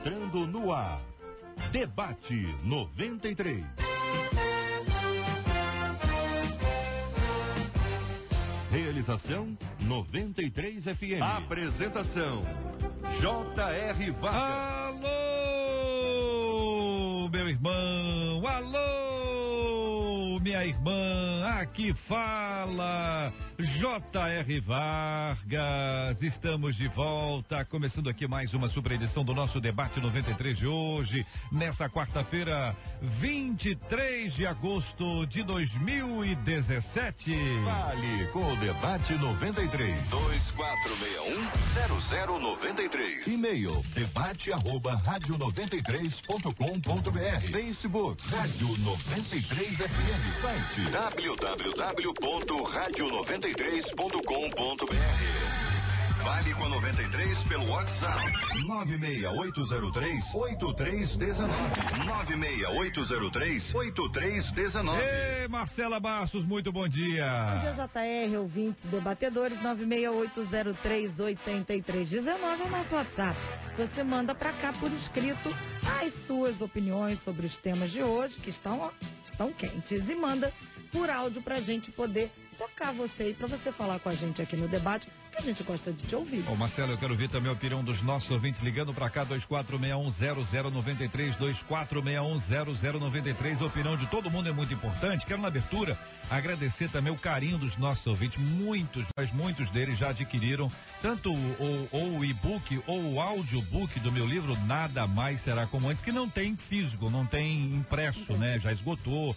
entrando no ar. Debate 93. Realização 93 FM. Apresentação J.R. Vargas. Alô, meu irmão, alô, minha irmã, aqui fala J.R. Vargas. Estamos de volta, começando aqui mais uma super edição do nosso Debate 93 de hoje, nessa quarta-feira, 23 de agosto de 2017. Fale com o Debate 93. 2461-0093. E-mail debate@radio93.com.br. Facebook Rádio 93 FM. Site www.radio93.com.br. Fale com a 93 pelo WhatsApp 96803-8319. 96803-8319. Ei, Marcela Bastos, muito bom dia. Bom dia, JR, ouvintes, debatedores. 96803-8319 é o nosso WhatsApp. Você manda pra cá por escrito as suas opiniões sobre os temas de hoje, que estão quentes, e manda por áudio pra gente poder tocar você e pra você falar com a gente aqui no debate, que a gente gosta de te ouvir. Ô Marcelo, eu quero ouvir também a opinião dos nossos ouvintes ligando pra cá, 2461-0093, 2461-0093. A opinião de todo mundo é muito importante. Quero na abertura agradecer também o carinho dos nossos ouvintes. Muitos deles já adquiriram tanto o e-book ou o audiobook do meu livro Nada Mais Será Como Antes, que não tem físico, não tem impresso, né? Já esgotou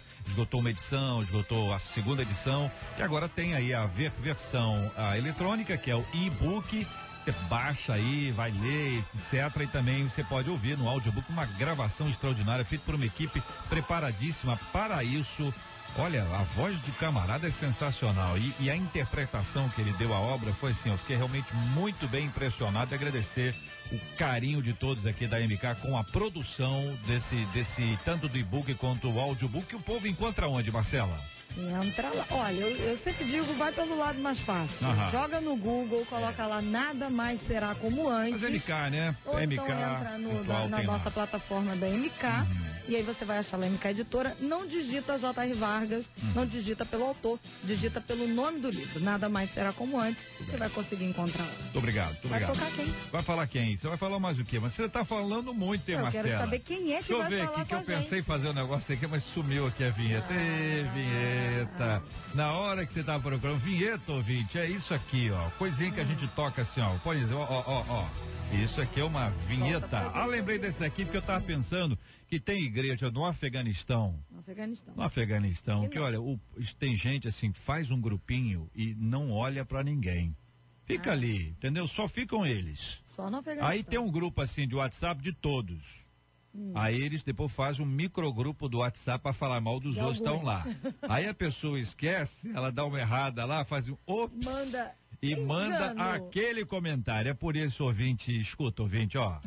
uma edição, esgotou a segunda edição e agora tem aí a versão eletrônica, que é o e-book. Você baixa aí, vai ler, etc. E também você pode ouvir no audiobook uma gravação extraordinária feita por uma equipe preparadíssima para isso. Olha, a voz do camarada é sensacional e a interpretação que ele deu à obra foi assim, eu fiquei realmente muito bem impressionado e agradecer o carinho de todos aqui da MK com a produção desse tanto do e-book quanto o audiobook. O povo encontra onde, Marcela? Entra lá. Olha, eu sempre digo, vai pelo lado mais fácil. Joga no Google, coloca lá Nada Mais Será Como Antes. Mas MK, né? Ou MK, então entra na nossa plataforma da MK. E aí você vai achar lá MK Editora, não digita J.R. Vargas, não digita pelo autor, digita pelo nome do livro, Nada Mais Será Como Antes, você vai conseguir encontrar lá. Muito obrigado. Vai tocar quem? Vai falar quem? Você vai falar mais o quê? Mas você tá falando muito, hein, Marcela? Eu quero saber quem é que vai falar com a gente. Deixa eu ver aqui, que eu pensei em fazer um negócio aqui, mas sumiu aqui a vinheta. Vinheta. Na hora que você tava procurando, vinheta, ouvinte, é isso aqui, ó, coisinha que a gente toca assim, ó, pode dizer, ó. Isso aqui é uma vinheta. Lembrei desse daqui porque eu tava pensando que tem igreja no Afeganistão. No Afeganistão, que olha, tem gente assim, faz um grupinho e não olha pra ninguém. Fica ali, entendeu? Só ficam eles. Só no Afeganistão. Aí tem um grupo assim de WhatsApp de todos. Aí eles depois fazem um microgrupo do WhatsApp pra falar mal dos outros que estão lá. Aí a pessoa esquece, ela dá uma errada lá, faz um ops. Manda aquele comentário. É por isso, ouvinte, escuta, ouvinte, ó.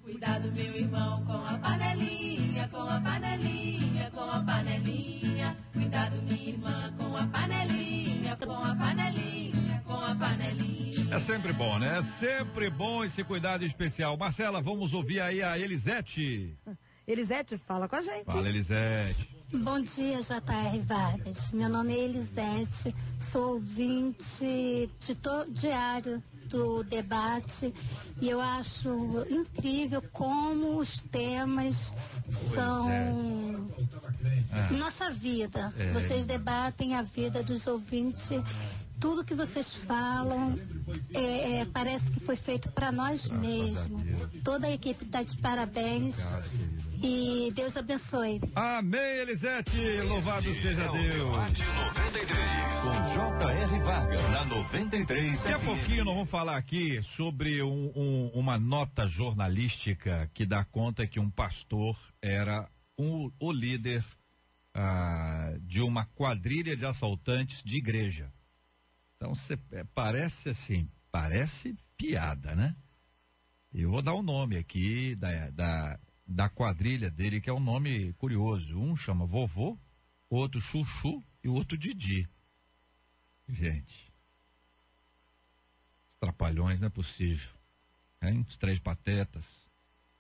Cuidado, meu irmão, com a panelinha, com a panelinha, com a panelinha. Cuidado, minha irmã, com a panelinha, com a panelinha, com a panelinha. É sempre bom, né? É sempre bom esse cuidado especial. Marcela, vamos ouvir aí a Elisete. Elisete, fala com a gente. Fala, Elisete. Bom dia, J.R. Vargas. Meu nome é Elisete, sou ouvinte diário do debate e eu acho incrível como os temas são nossa vida. Vocês debatem a vida dos ouvintes. Tudo que vocês falam parece que foi feito para nós mesmos. Toda a equipe está de parabéns. E Deus abençoe. Amém, Elisete. Louvado seja Deus. 93 com J.R. Vargas na 93. Daqui a pouquinho nós vamos falar aqui sobre uma nota jornalística que dá conta que um pastor era o líder de uma quadrilha de assaltantes de igreja. Então parece piada, né? Eu vou dar o nome aqui da quadrilha dele, que é um nome curioso. Um chama Vovô, outro Chuchu e o outro Didi. Gente, os trapalhões não é possível. hein? Os Três Patetas.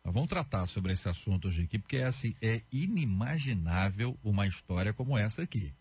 Nós vamos tratar sobre esse assunto hoje aqui, porque assim, é inimaginável uma história como essa aqui.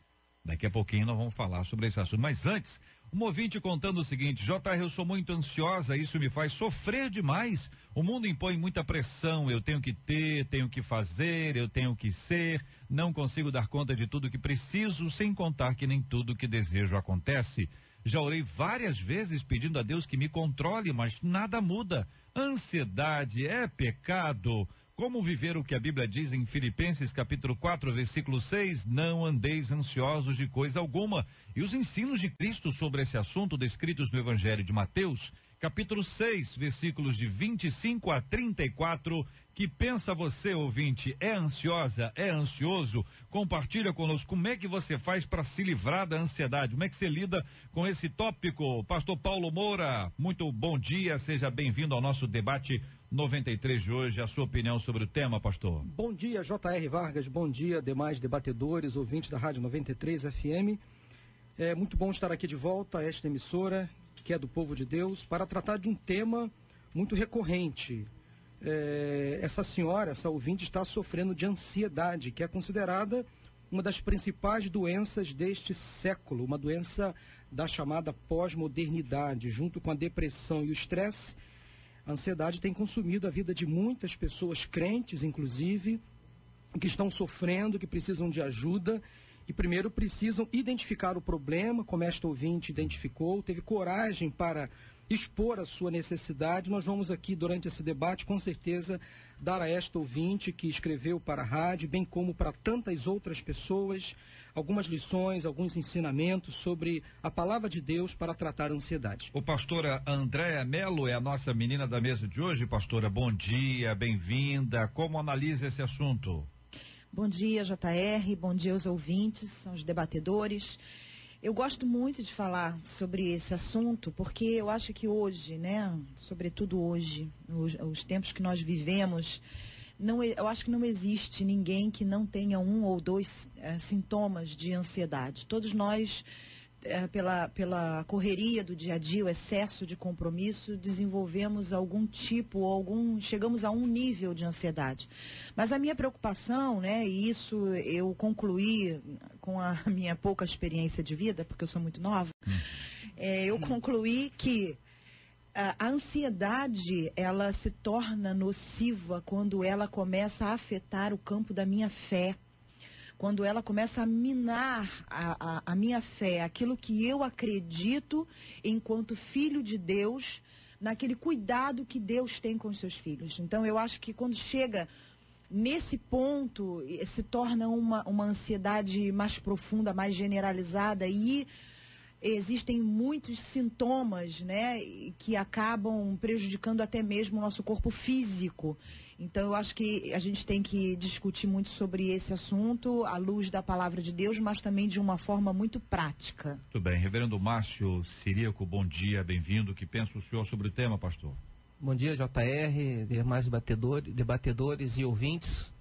Daqui a pouquinho nós vamos falar sobre esse assunto. Mas antes, um ouvinte contando o seguinte: JR, eu sou muito ansiosa, isso me faz sofrer demais. O mundo impõe muita pressão, eu tenho que ter, tenho que fazer, eu tenho que ser. Não consigo dar conta de tudo que preciso, sem contar que nem tudo que desejo acontece. Já orei várias vezes pedindo a Deus que me controle, mas nada muda. Ansiedade é pecado. Como viver o que a Bíblia diz em Filipenses capítulo 4, versículo 6, não andeis ansiosos de coisa alguma. E os ensinos de Cristo sobre esse assunto descritos no Evangelho de Mateus, capítulo 6, versículos de 25 a 34, que pensa você, ouvinte, é ansiosa, é ansioso? Compartilha conosco como é que você faz para se livrar da ansiedade, como é que você lida com esse tópico. Pastor Paulo Moura, muito bom dia, seja bem-vindo ao nosso debate 93 de hoje, a sua opinião sobre o tema, pastor. Bom dia, J.R. Vargas, bom dia, demais debatedores, ouvintes da Rádio 93 FM. É muito bom estar aqui de volta a esta emissora, que é do povo de Deus, para tratar de um tema muito recorrente. Essa senhora, essa ouvinte, está sofrendo de ansiedade, que é considerada uma das principais doenças deste século, uma doença da chamada pós-modernidade. Junto com a depressão e o estresse, a ansiedade tem consumido a vida de muitas pessoas, crentes inclusive, que estão sofrendo, que precisam de ajuda e primeiro precisam identificar o problema, como esta ouvinte identificou, teve coragem para expor a sua necessidade. Nós vamos aqui, durante esse debate, com certeza, dar a esta ouvinte que escreveu para a rádio, bem como para tantas outras pessoas, algumas lições, alguns ensinamentos sobre a palavra de Deus para tratar a ansiedade. O pastora Andréa Melo é a nossa menina da mesa de hoje. Pastora, bom dia, bem-vinda. Como analisa esse assunto? Bom dia, JR, bom dia aos ouvintes, aos debatedores. Eu gosto muito de falar sobre esse assunto, porque eu acho que hoje, né, sobretudo hoje, os tempos que nós vivemos, eu acho que não existe ninguém que não tenha um ou dois sintomas de ansiedade. Todos nós, pela correria do dia a dia, o excesso de compromisso, desenvolvemos algum tipo, chegamos a um nível de ansiedade. Mas a minha preocupação, né, e isso eu concluí com a minha pouca experiência de vida, porque eu sou muito nova, eu concluí que a ansiedade, ela se torna nociva quando ela começa a afetar o campo da minha fé. Quando ela começa a minar a minha fé, aquilo que eu acredito enquanto filho de Deus, naquele cuidado que Deus tem com os seus filhos. Então, eu acho que quando chega nesse ponto, se torna uma ansiedade mais profunda, mais generalizada, e existem muitos sintomas, né, que acabam prejudicando até mesmo o nosso corpo físico. Então, eu acho que a gente tem que discutir muito sobre esse assunto, à luz da palavra de Deus, mas também de uma forma muito prática. Muito bem. Reverendo Márcio Ciríaco, bom dia, bem-vindo. O que pensa o senhor sobre o tema, pastor? Bom dia, JR, demais debatedores e ouvintes.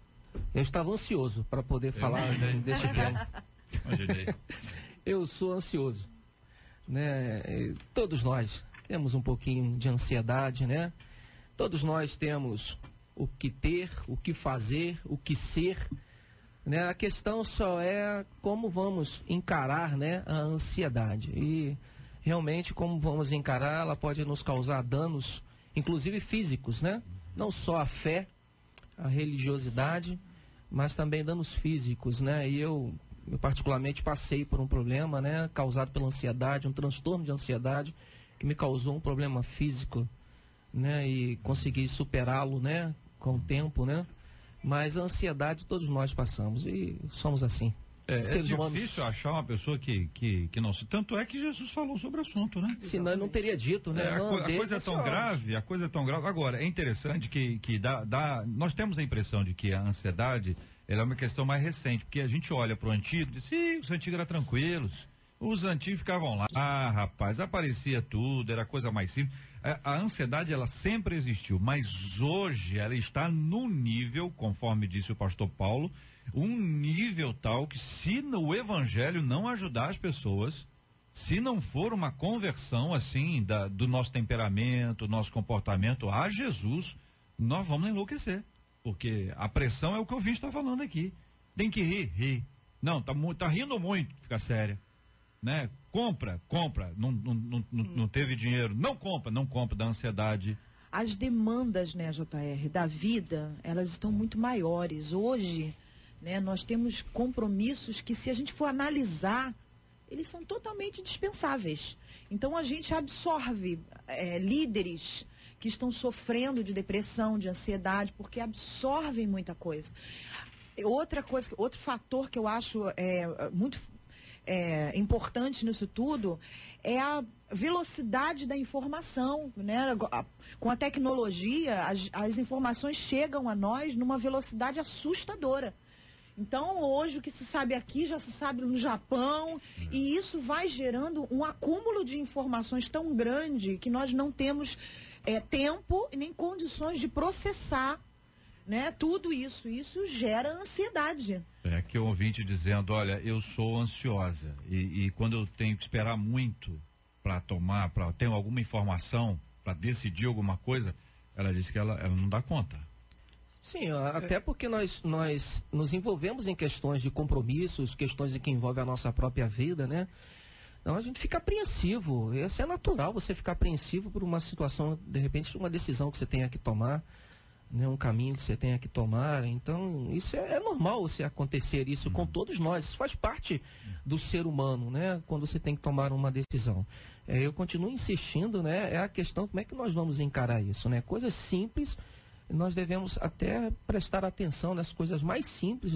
Eu estava ansioso para poder falar deste tema. Imaginei. Eu sou ansioso, né? Todos nós temos um pouquinho de ansiedade, né? Todos nós temos o que ter, o que fazer, o que ser, né? A questão só é como vamos encarar, né, a ansiedade. E realmente como vamos encarar, ela pode nos causar danos, inclusive físicos, né? Não só a fé, a religiosidade, mas também danos físicos, né? E eu particularmente passei por um problema, né, causado pela ansiedade, um transtorno de ansiedade que me causou um problema físico, né, e consegui superá-lo, né, com o tempo, né, mas a ansiedade todos nós passamos e somos assim. É difícil achar uma pessoa que não se... Tanto é que Jesus falou sobre o assunto, né? Senão ele não teria dito, né? A coisa é tão grave, a coisa é tão grave. Agora, é interessante que nós temos a impressão de que a ansiedade, ela é uma questão mais recente, porque a gente olha para o antigo e diz, os antigos eram tranquilos, os antigos ficavam lá, rapaz, aparecia tudo, era coisa mais simples. A ansiedade, ela sempre existiu, mas hoje ela está num nível, conforme disse o pastor Paulo, um nível tal que se no evangelho não ajudar as pessoas, Se não for uma conversão assim do nosso temperamento, nosso comportamento a Jesus, nós vamos enlouquecer. Porque a pressão é o que o ouvinte está falando aqui. Tem que rir. Não, tá rindo muito, fica séria. Né? Compra. Não teve dinheiro. Não compra, da ansiedade. As demandas, né, JR, da vida, elas estão muito maiores. Hoje, né, nós temos compromissos que, se a gente for analisar, eles são totalmente dispensáveis. Então, a gente absorve líderes que estão sofrendo de depressão, de ansiedade, porque absorvem muita coisa. Outro fator que eu acho muito importante nisso tudo é a velocidade da informação, né? Com a tecnologia, as informações chegam a nós numa velocidade assustadora. Então, hoje, o que se sabe aqui já se sabe no Japão, e isso vai gerando um acúmulo de informações tão grande que nós não temos tempo e nem condições de processar, né? Tudo isso gera ansiedade. Que o ouvinte dizendo, olha, eu sou ansiosa e quando eu tenho que esperar muito para ter alguma informação, para decidir alguma coisa, ela disse que ela não dá conta. Sim, até porque nós nos envolvemos em questões de compromissos, questões que envolvem a nossa própria vida, né? Então a gente fica apreensivo. Isso é natural, você ficar apreensivo por uma situação, de repente, uma decisão que você tenha que tomar, né? Um caminho que você tenha que tomar. Então, isso é normal você acontecer isso com todos nós. Isso faz parte do ser humano, né? Quando você tem que tomar uma decisão. Eu continuo insistindo, né? É a questão, como é que nós vamos encarar isso, né? Coisas simples. Nós devemos até prestar atenção nas coisas mais simples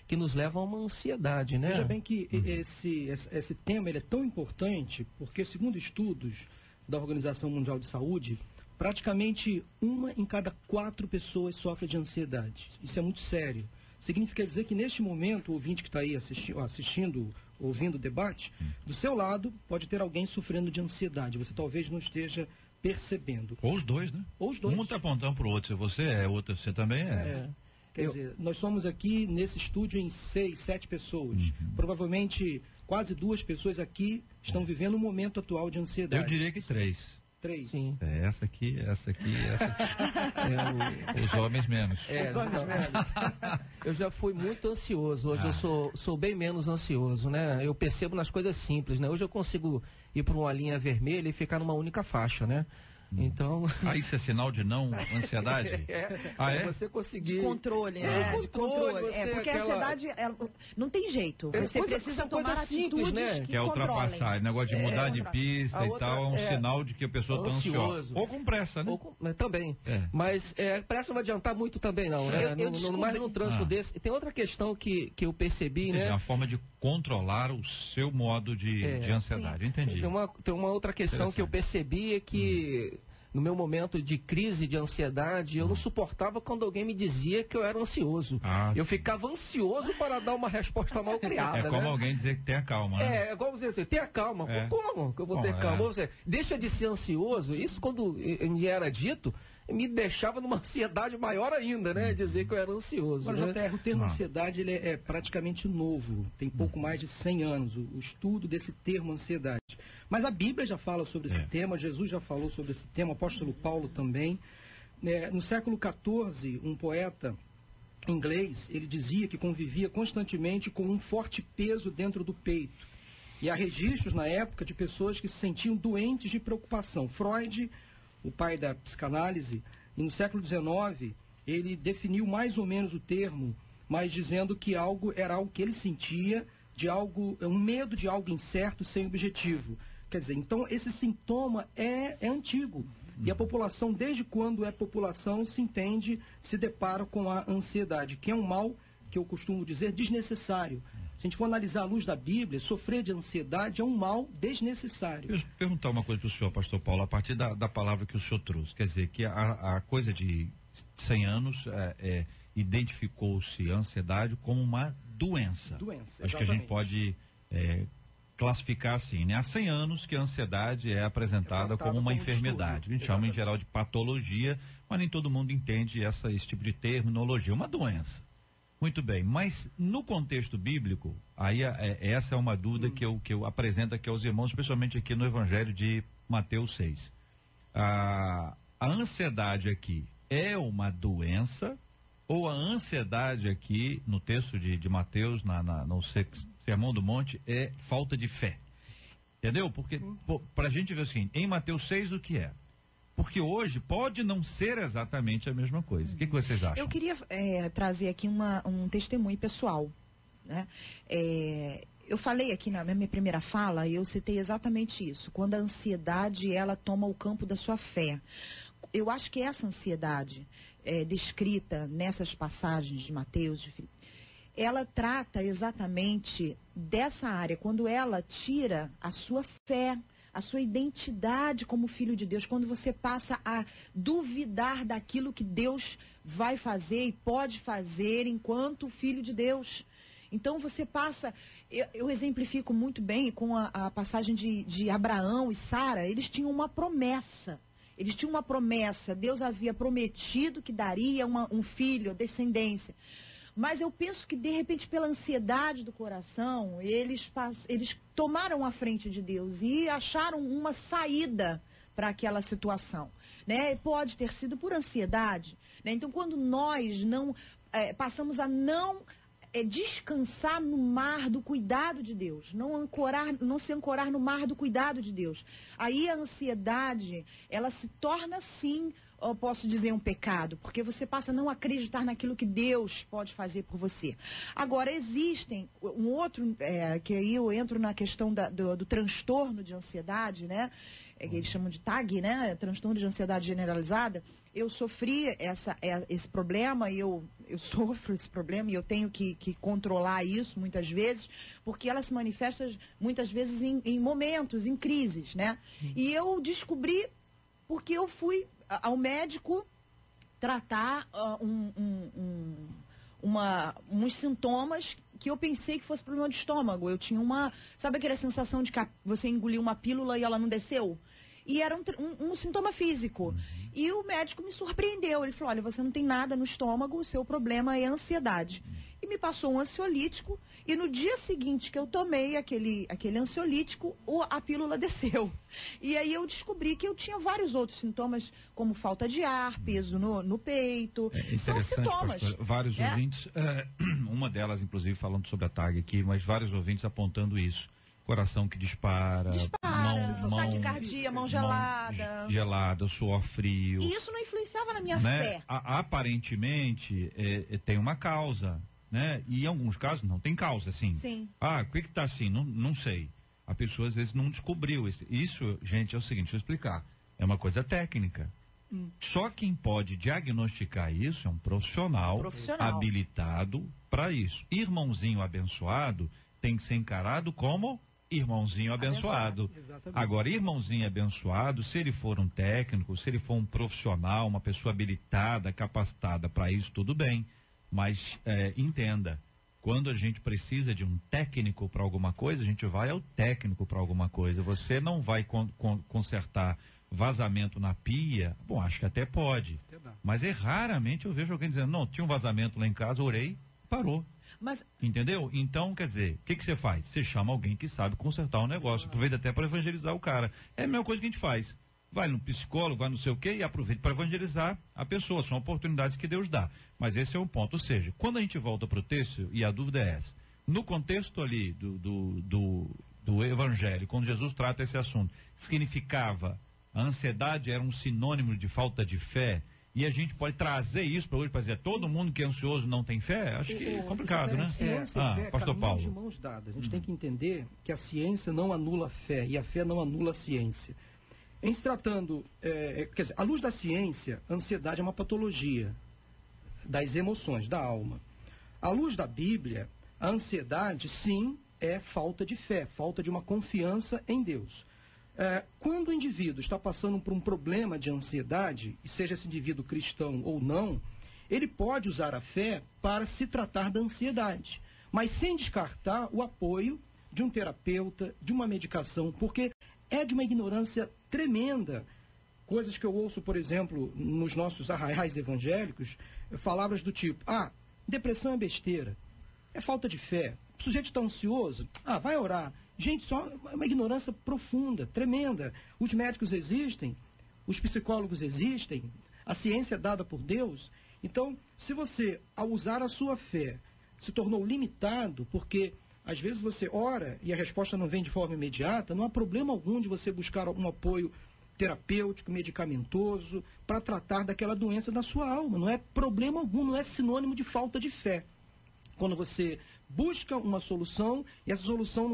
que nos levam a uma ansiedade, né? Veja bem que esse tema ele é tão importante porque, segundo estudos da Organização Mundial de Saúde, praticamente 1 em cada 4 pessoas sofre de ansiedade. Isso é muito sério. Significa dizer que, neste momento, o ouvinte que está aí assistindo, ouvindo o debate, do seu lado pode ter alguém sofrendo de ansiedade. Você talvez não esteja percebendo. Ou os dois, né? Ou os dois. Um está apontando para o outro. Se você é, outro você também é. Quer dizer, nós somos aqui nesse estúdio em 6, 7 pessoas. Provavelmente quase 2 pessoas aqui estão vivendo um momento atual de ansiedade. Eu diria que 3. 3. Sim. Essa aqui. Os homens menos. Os homens menos. Eu já fui muito ansioso. Hoje eu sou bem menos ansioso, né? Eu percebo nas coisas simples, né? Hoje eu consigo ir para uma linha vermelha e ficar numa única faixa, né? Então... isso é sinal de não ansiedade? Você conseguir... De controle, né? De controle. Porque a ansiedade não tem jeito. Você precisa tomar atitudes, né? Que é ultrapassar. O negócio de mudar de pista e tal é um sinal de que a pessoa está ansiosa. Ou com pressa, né? Também. Mas pressa não vai adiantar muito também, não, né? Mais num trânsito desse. Tem outra questão que eu percebi, né? É a forma de controlar o seu modo de ansiedade. Entendi. Tem uma outra questão que eu percebi, é que no meu momento de crise de ansiedade, eu não suportava quando alguém me dizia que eu era ansioso. Eu ficava ansioso para dar uma resposta mal criada. É como alguém dizer que tenha calma, né? É igual você dizer, tenha calma. Como que eu vou ter calma? Você deixa de ser ansioso. Isso, quando me era dito, me deixava numa ansiedade maior ainda, né? Dizer que eu era ansioso. Agora, JR, o termo ansiedade ele é praticamente novo. Tem pouco mais de 100 anos o estudo desse termo ansiedade. Mas a Bíblia já fala sobre esse tema, Jesus já falou sobre esse tema, o apóstolo Paulo também. No século XIV, um poeta inglês, ele dizia que convivia constantemente com um forte peso dentro do peito. E há registros na época de pessoas que se sentiam doentes de preocupação. Freud, o pai da psicanálise, e no século XIX, ele definiu mais ou menos o termo, mas dizendo que era algo que ele sentia, um medo de algo incerto, sem objetivo. Quer dizer, então esse sintoma é antigo. E a população, desde quando é população, se depara com a ansiedade, que é um mal, que eu costumo dizer, desnecessário. Se a gente for analisar à luz da Bíblia, sofrer de ansiedade é um mal desnecessário. Deixa eu perguntar uma coisa para o senhor, pastor Paulo, a partir da palavra que o senhor trouxe. Quer dizer, que a coisa de 100 anos identificou-se a ansiedade como uma doença. Acho que a gente pode classificar assim, né? Há 100 anos que a ansiedade é apresentada como uma enfermidade. A gente chama em geral de patologia, mas nem todo mundo entende esse tipo de terminologia. Uma doença. Muito bem, mas no contexto bíblico, aí essa é uma dúvida que eu apresento aqui aos irmãos, especialmente aqui no Evangelho de Mateus 6. A ansiedade aqui é uma doença, ou a ansiedade aqui, no texto de Mateus, no Sermão do Monte, é falta de fé? Entendeu? Porque, para a gente ver o seguinte, em Mateus 6 o que é? Porque hoje pode não ser exatamente a mesma coisa. O que vocês acham? Eu queria trazer aqui um testemunho pessoal, né? Eu falei aqui na minha primeira fala, eu citei exatamente isso, quando a ansiedade ela toma o campo da sua fé. Eu acho que essa ansiedade descrita nessas passagens de Mateus, ela trata exatamente dessa área, quando ela tira a sua fé, a sua identidade como filho de Deus, quando você passa a duvidar daquilo que Deus vai fazer e pode fazer enquanto filho de Deus. Então você passa, eu exemplifico muito bem com a passagem de Abraão e Sara. Eles tinham uma promessa. Deus havia prometido que daria um filho, descendência. Mas eu penso que, de repente, pela ansiedade do coração, eles tomaram a frente de Deus e acharam uma saída para aquela situação, né? Pode ter sido por ansiedade, né? Então, quando nós não passamos a não descansar no mar do cuidado de Deus, não se ancorar no mar do cuidado de Deus, aí a ansiedade, ela se torna, sim, eu posso dizer, um pecado, porque você passa a não acreditar naquilo que Deus pode fazer por você. Agora, existem um outro, que aí eu entro na questão do transtorno de ansiedade, né? Que eles chamam de TAG, né? Transtorno de ansiedade generalizada. Eu sofri esse problema, e eu sofro esse problema, e eu tenho que controlar isso muitas vezes, porque ela se manifesta muitas vezes em momentos, em crises, né? E eu descobri porque eu fui ao médico tratar uns sintomas que eu pensei que fosse problema de estômago. Eu tinha sabe aquela sensação de que você engoliu uma pílula e ela não desceu? E era um sintoma físico. E o médico me surpreendeu. Ele falou, olha, você não tem nada no estômago, o seu problema é ansiedade. E me passou um ansiolítico, e no dia seguinte que eu tomei aquele ansiolítico, a pílula desceu. E aí eu descobri que eu tinha vários outros sintomas, como falta de ar, peso no peito. São sintomas. Pastor, vários ouvintes, uma delas, inclusive, falando sobre a TAG aqui, mas vários ouvintes apontando isso. Coração que dispara, taquicardia, mão gelada, suor frio. E isso não influenciava na minha fé. Aparentemente, tem uma causa, né? E em alguns casos não tem causa, assim. Sim. Por que tá assim? Não sei. A pessoa às vezes não descobriu. Isso, gente, é o seguinte, deixa eu explicar. É uma coisa técnica. Só quem pode diagnosticar isso é um profissional. Habilitado para isso. Irmãozinho abençoado tem que ser encarado como irmãozinho abençoado. Agora, irmãozinho abençoado, se ele for um técnico, se ele for um profissional, uma pessoa habilitada, capacitada para isso, tudo bem. Mas entenda, quando a gente precisa de um técnico para alguma coisa, a gente vai ao técnico para alguma coisa. Você não vai consertar vazamento na pia. Bom, acho que até pode. Mas raramente eu vejo alguém dizendo, não, tinha um vazamento lá em casa, orei, parou. Entendeu? Então, quer dizer, o que você faz? Você chama alguém que sabe consertar um negócio, aproveita até para evangelizar o cara. É a mesma coisa que a gente faz. Vai no psicólogo, vai não sei o quê e aproveita para evangelizar a pessoa. São oportunidades que Deus dá. Mas esse é um ponto. Ou seja, quando a gente volta para o texto, e a dúvida é essa, no contexto ali do evangelho, quando Jesus trata esse assunto, significava, a ansiedade era um sinônimo de falta de fé, e a gente pode trazer isso para hoje, para dizer, todo mundo que é ansioso não tem fé? Acho que é complicado, né? Ciência e fé, Pastor Paulo. de mãos dadas. A gente tem que entender que a ciência não anula a fé, e a fé não anula a ciência. Em se tratando, quer dizer, à luz da ciência, a ansiedade é uma patologia das emoções, da alma. À luz da Bíblia, a ansiedade, sim, é falta de fé, falta de uma confiança em Deus. Quando o indivíduo está passando por um problema de ansiedade, e seja esse indivíduo cristão ou não, ele pode usar a fé para se tratar da ansiedade, mas sem descartar o apoio de um terapeuta, de uma medicação, porque é de uma ignorância tremenda. Coisas que eu ouço, por exemplo, nos nossos arraiais evangélicos, palavras do tipo, Depressão é besteira. É falta de fé. O sujeito está ansioso, vai orar. Gente, só uma ignorância profunda, tremenda. Os médicos existem, os psicólogos existem, a ciência é dada por Deus. Então, se você, ao usar a sua fé, se tornou limitado, porque às vezes você ora e a resposta não vem de forma imediata, não há problema algum de você buscar um apoio terapêutico, medicamentoso, para tratar daquela doença da sua alma. Não é problema algum, não é sinônimo de falta de fé. Quando você busca uma solução e essa solução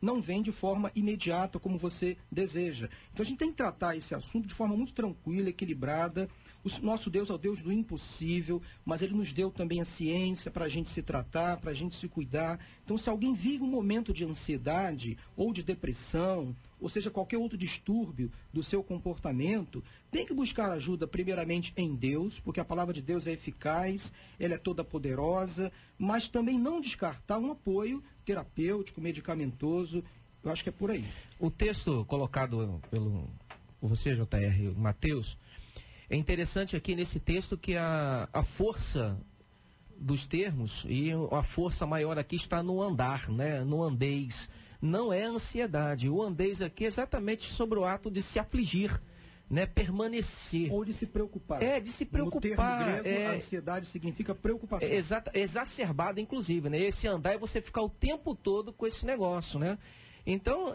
não vem de forma imediata como você deseja. Então a gente tem que tratar esse assunto de forma muito tranquila, equilibrada. O nosso Deus é o Deus do impossível, mas Ele nos deu também a ciência para a gente se tratar, para a gente se cuidar. Então, se alguém vive um momento de ansiedade ou de depressão, ou seja, qualquer outro distúrbio do seu comportamento, tem que buscar ajuda primeiramente em Deus, porque a palavra de Deus é eficaz, ela é toda poderosa, mas também não descartar um apoio terapêutico, medicamentoso. Eu acho que é por aí. O texto colocado por você, JR, Mateus, é interessante aqui nesse texto que a força dos termos e a força maior aqui está no andar, né? No andeis. Não é ansiedade. O andeis aqui é exatamente sobre o ato de se afligir, né? Permanecer. Ou de se preocupar. De se preocupar. No termo grego, a ansiedade significa preocupação. Exacerbada, inclusive, né? Esse andar é você ficar o tempo todo com esse negócio, né? Então,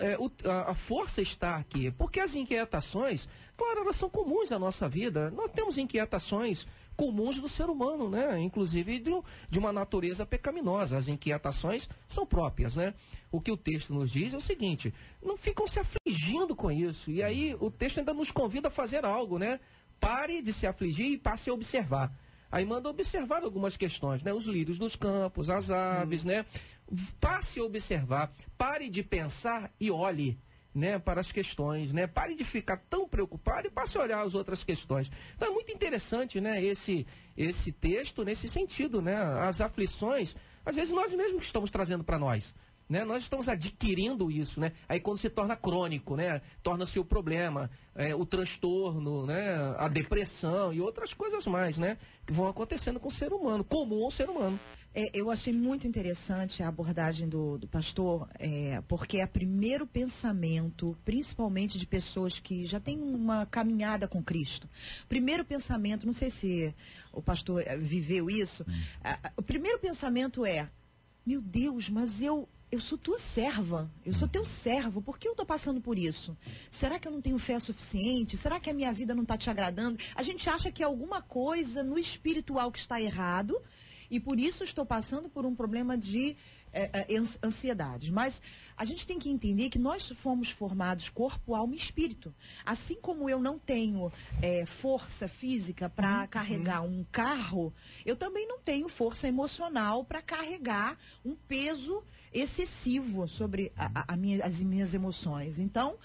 a força está aqui, porque as inquietações, claro, elas são comuns à nossa vida. Nós temos inquietações comuns do ser humano, né? Inclusive de uma natureza pecaminosa. As inquietações são próprias, né? O que o texto nos diz é o seguinte: não ficam se afligindo com isso. E aí o texto ainda nos convida a fazer algo, né? Pare de se afligir e passe a observar. Aí manda observar algumas questões, né? Os lírios dos campos, as aves, né? Passe a observar, pare de pensar e olhe, né, para as questões, né? Pare de ficar tão preocupado e passe a olhar as outras questões. Então é muito interessante, né, esse texto nesse sentido, né? As aflições, às vezes nós mesmos que estamos trazendo para nós, né? Nós estamos adquirindo isso, né? Aí quando se torna crônico, né? Torna-se o problema, o transtorno, né? A depressão e outras coisas mais, né? Que vão acontecendo com o ser humano, comum ao ser humano. Eu achei muito interessante a abordagem do pastor, porque é o primeiro pensamento, principalmente de pessoas que já têm uma caminhada com Cristo. Primeiro pensamento, não sei se o pastor viveu isso, o primeiro pensamento é: meu Deus, mas eu sou tua serva, eu sou teu servo, por que eu estou passando por isso? Será que eu não tenho fé suficiente? Será que a minha vida não está te agradando? A gente acha que é alguma coisa no espiritual que está errado, e por isso estou passando por um problema de ansiedade. Mas a gente tem que entender que nós fomos formados corpo, alma e espírito. Assim como eu não tenho força física para carregar um carro, eu também não tenho força emocional para carregar um peso excessivo sobre as minhas emoções. Então,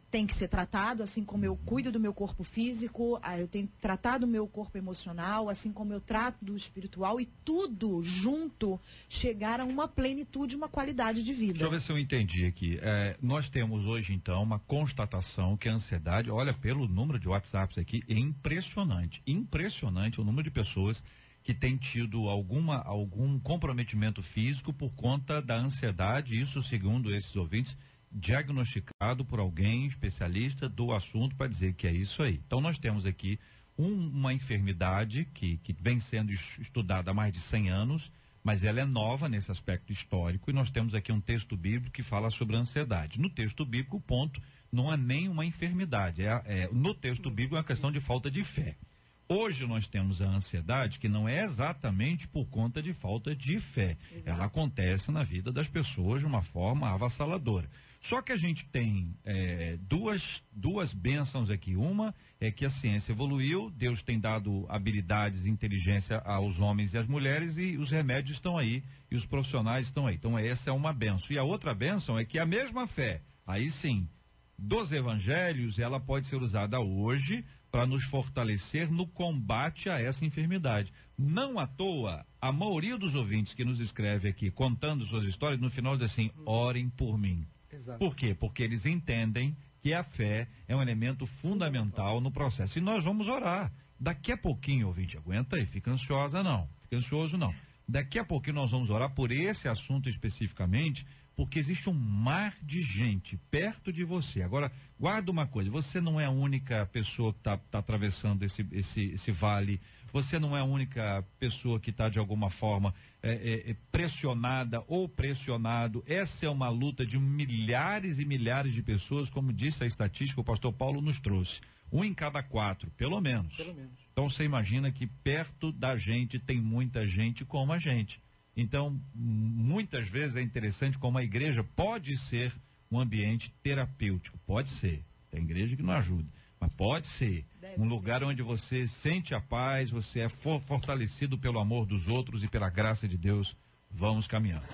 tem que ser tratado, assim como eu cuido do meu corpo físico, eu tenho que tratar do meu corpo emocional, assim como eu trato do espiritual, e tudo junto chegar a uma plenitude, uma qualidade de vida. Deixa eu ver se eu entendi aqui. Nós temos hoje, então, uma constatação que a ansiedade, olha, pelo número de WhatsApps aqui, é impressionante. Impressionante o número de pessoas que têm tido algum comprometimento físico por conta da ansiedade, isso segundo esses ouvintes, diagnosticado por alguém especialista do assunto para dizer que é isso aí. Então nós temos aqui uma enfermidade que vem sendo estudada há mais de 100 anos, mas ela é nova nesse aspecto histórico, e nós temos aqui um texto bíblico que fala sobre a ansiedade. No texto bíblico, o ponto não é nem uma enfermidade, no texto bíblico é uma questão de falta de fé. Hoje nós temos a ansiedade que não é exatamente por conta de falta de fé. Exato. Ela acontece na vida das pessoas de uma forma avassaladora. Só que a gente tem duas bênçãos aqui. Uma é que a ciência evoluiu, Deus tem dado habilidades e inteligência aos homens e às mulheres, e os remédios estão aí, e os profissionais estão aí. Então essa é uma bênção. E a outra bênção é que a mesma fé, aí sim, dos evangelhos, ela pode ser usada hoje para nos fortalecer no combate a essa enfermidade. Não à toa, a maioria dos ouvintes que nos escreve aqui, contando suas histórias, no final diz assim: orem por mim. Exato. Por quê? Porque eles entendem que a fé é um elemento fundamental no processo. E nós vamos orar. Daqui a pouquinho, ouvinte, aguenta aí, fica ansioso não. Daqui a pouquinho nós vamos orar por esse assunto especificamente, porque existe um mar de gente perto de você. Agora, guarda uma coisa, você não é a única pessoa que está atravessando esse vale, você não é a única pessoa que está de alguma forma pressionada ou pressionado. Essa é uma luta de milhares e milhares de pessoas, como disse a estatística, o pastor Paulo nos trouxe. 1 em cada 4, pelo menos. Então você imagina que perto da gente tem muita gente como a gente. Então, muitas vezes é interessante como a igreja pode ser um ambiente terapêutico. Pode ser. Tem igreja que não ajuda, mas pode ser. Um lugar onde você sente a paz, você é fortalecido pelo amor dos outros e pela graça de Deus. Vamos caminhando.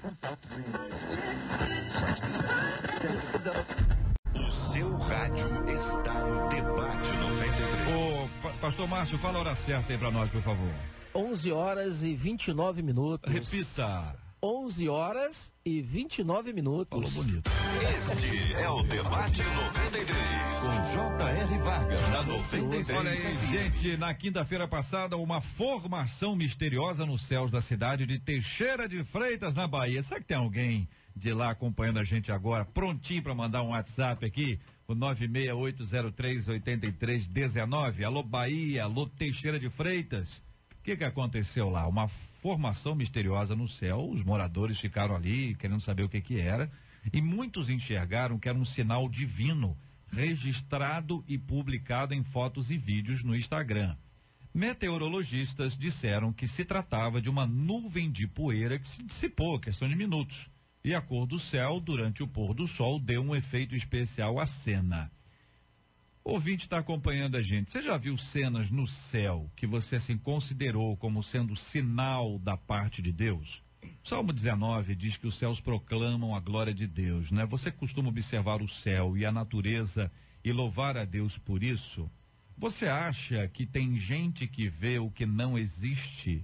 O seu rádio está no Debate 93. Ô, pastor Márcio, fala a hora certa aí pra nós, por favor. 11 horas e 29 minutos. Repita. 11 horas e 29 minutos. Falou bonito. Este é o Debate 93. Com J.R. Vargas, na 93. Olha aí, gente, na quinta-feira passada, uma formação misteriosa nos céus da cidade de Teixeira de Freitas, na Bahia. Será que tem alguém de lá acompanhando a gente agora, prontinho para mandar um WhatsApp aqui? O 968038319. Alô Bahia, alô Teixeira de Freitas. O que aconteceu lá? Uma formação misteriosa no céu, os moradores ficaram ali querendo saber o que era, e muitos enxergaram que era um sinal divino, registrado e publicado em fotos e vídeos no Instagram. Meteorologistas disseram que se tratava de uma nuvem de poeira que se dissipou, questão de minutos, e a cor do céu durante o pôr do sol deu um efeito especial à cena. O ouvinte está acompanhando a gente. Você já viu cenas no céu que você assim considerou como sendo sinal da parte de Deus? Salmo 19 diz que os céus proclamam a glória de Deus, né? Você costuma observar o céu e a natureza e louvar a Deus por isso? Você acha que tem gente que vê o que não existe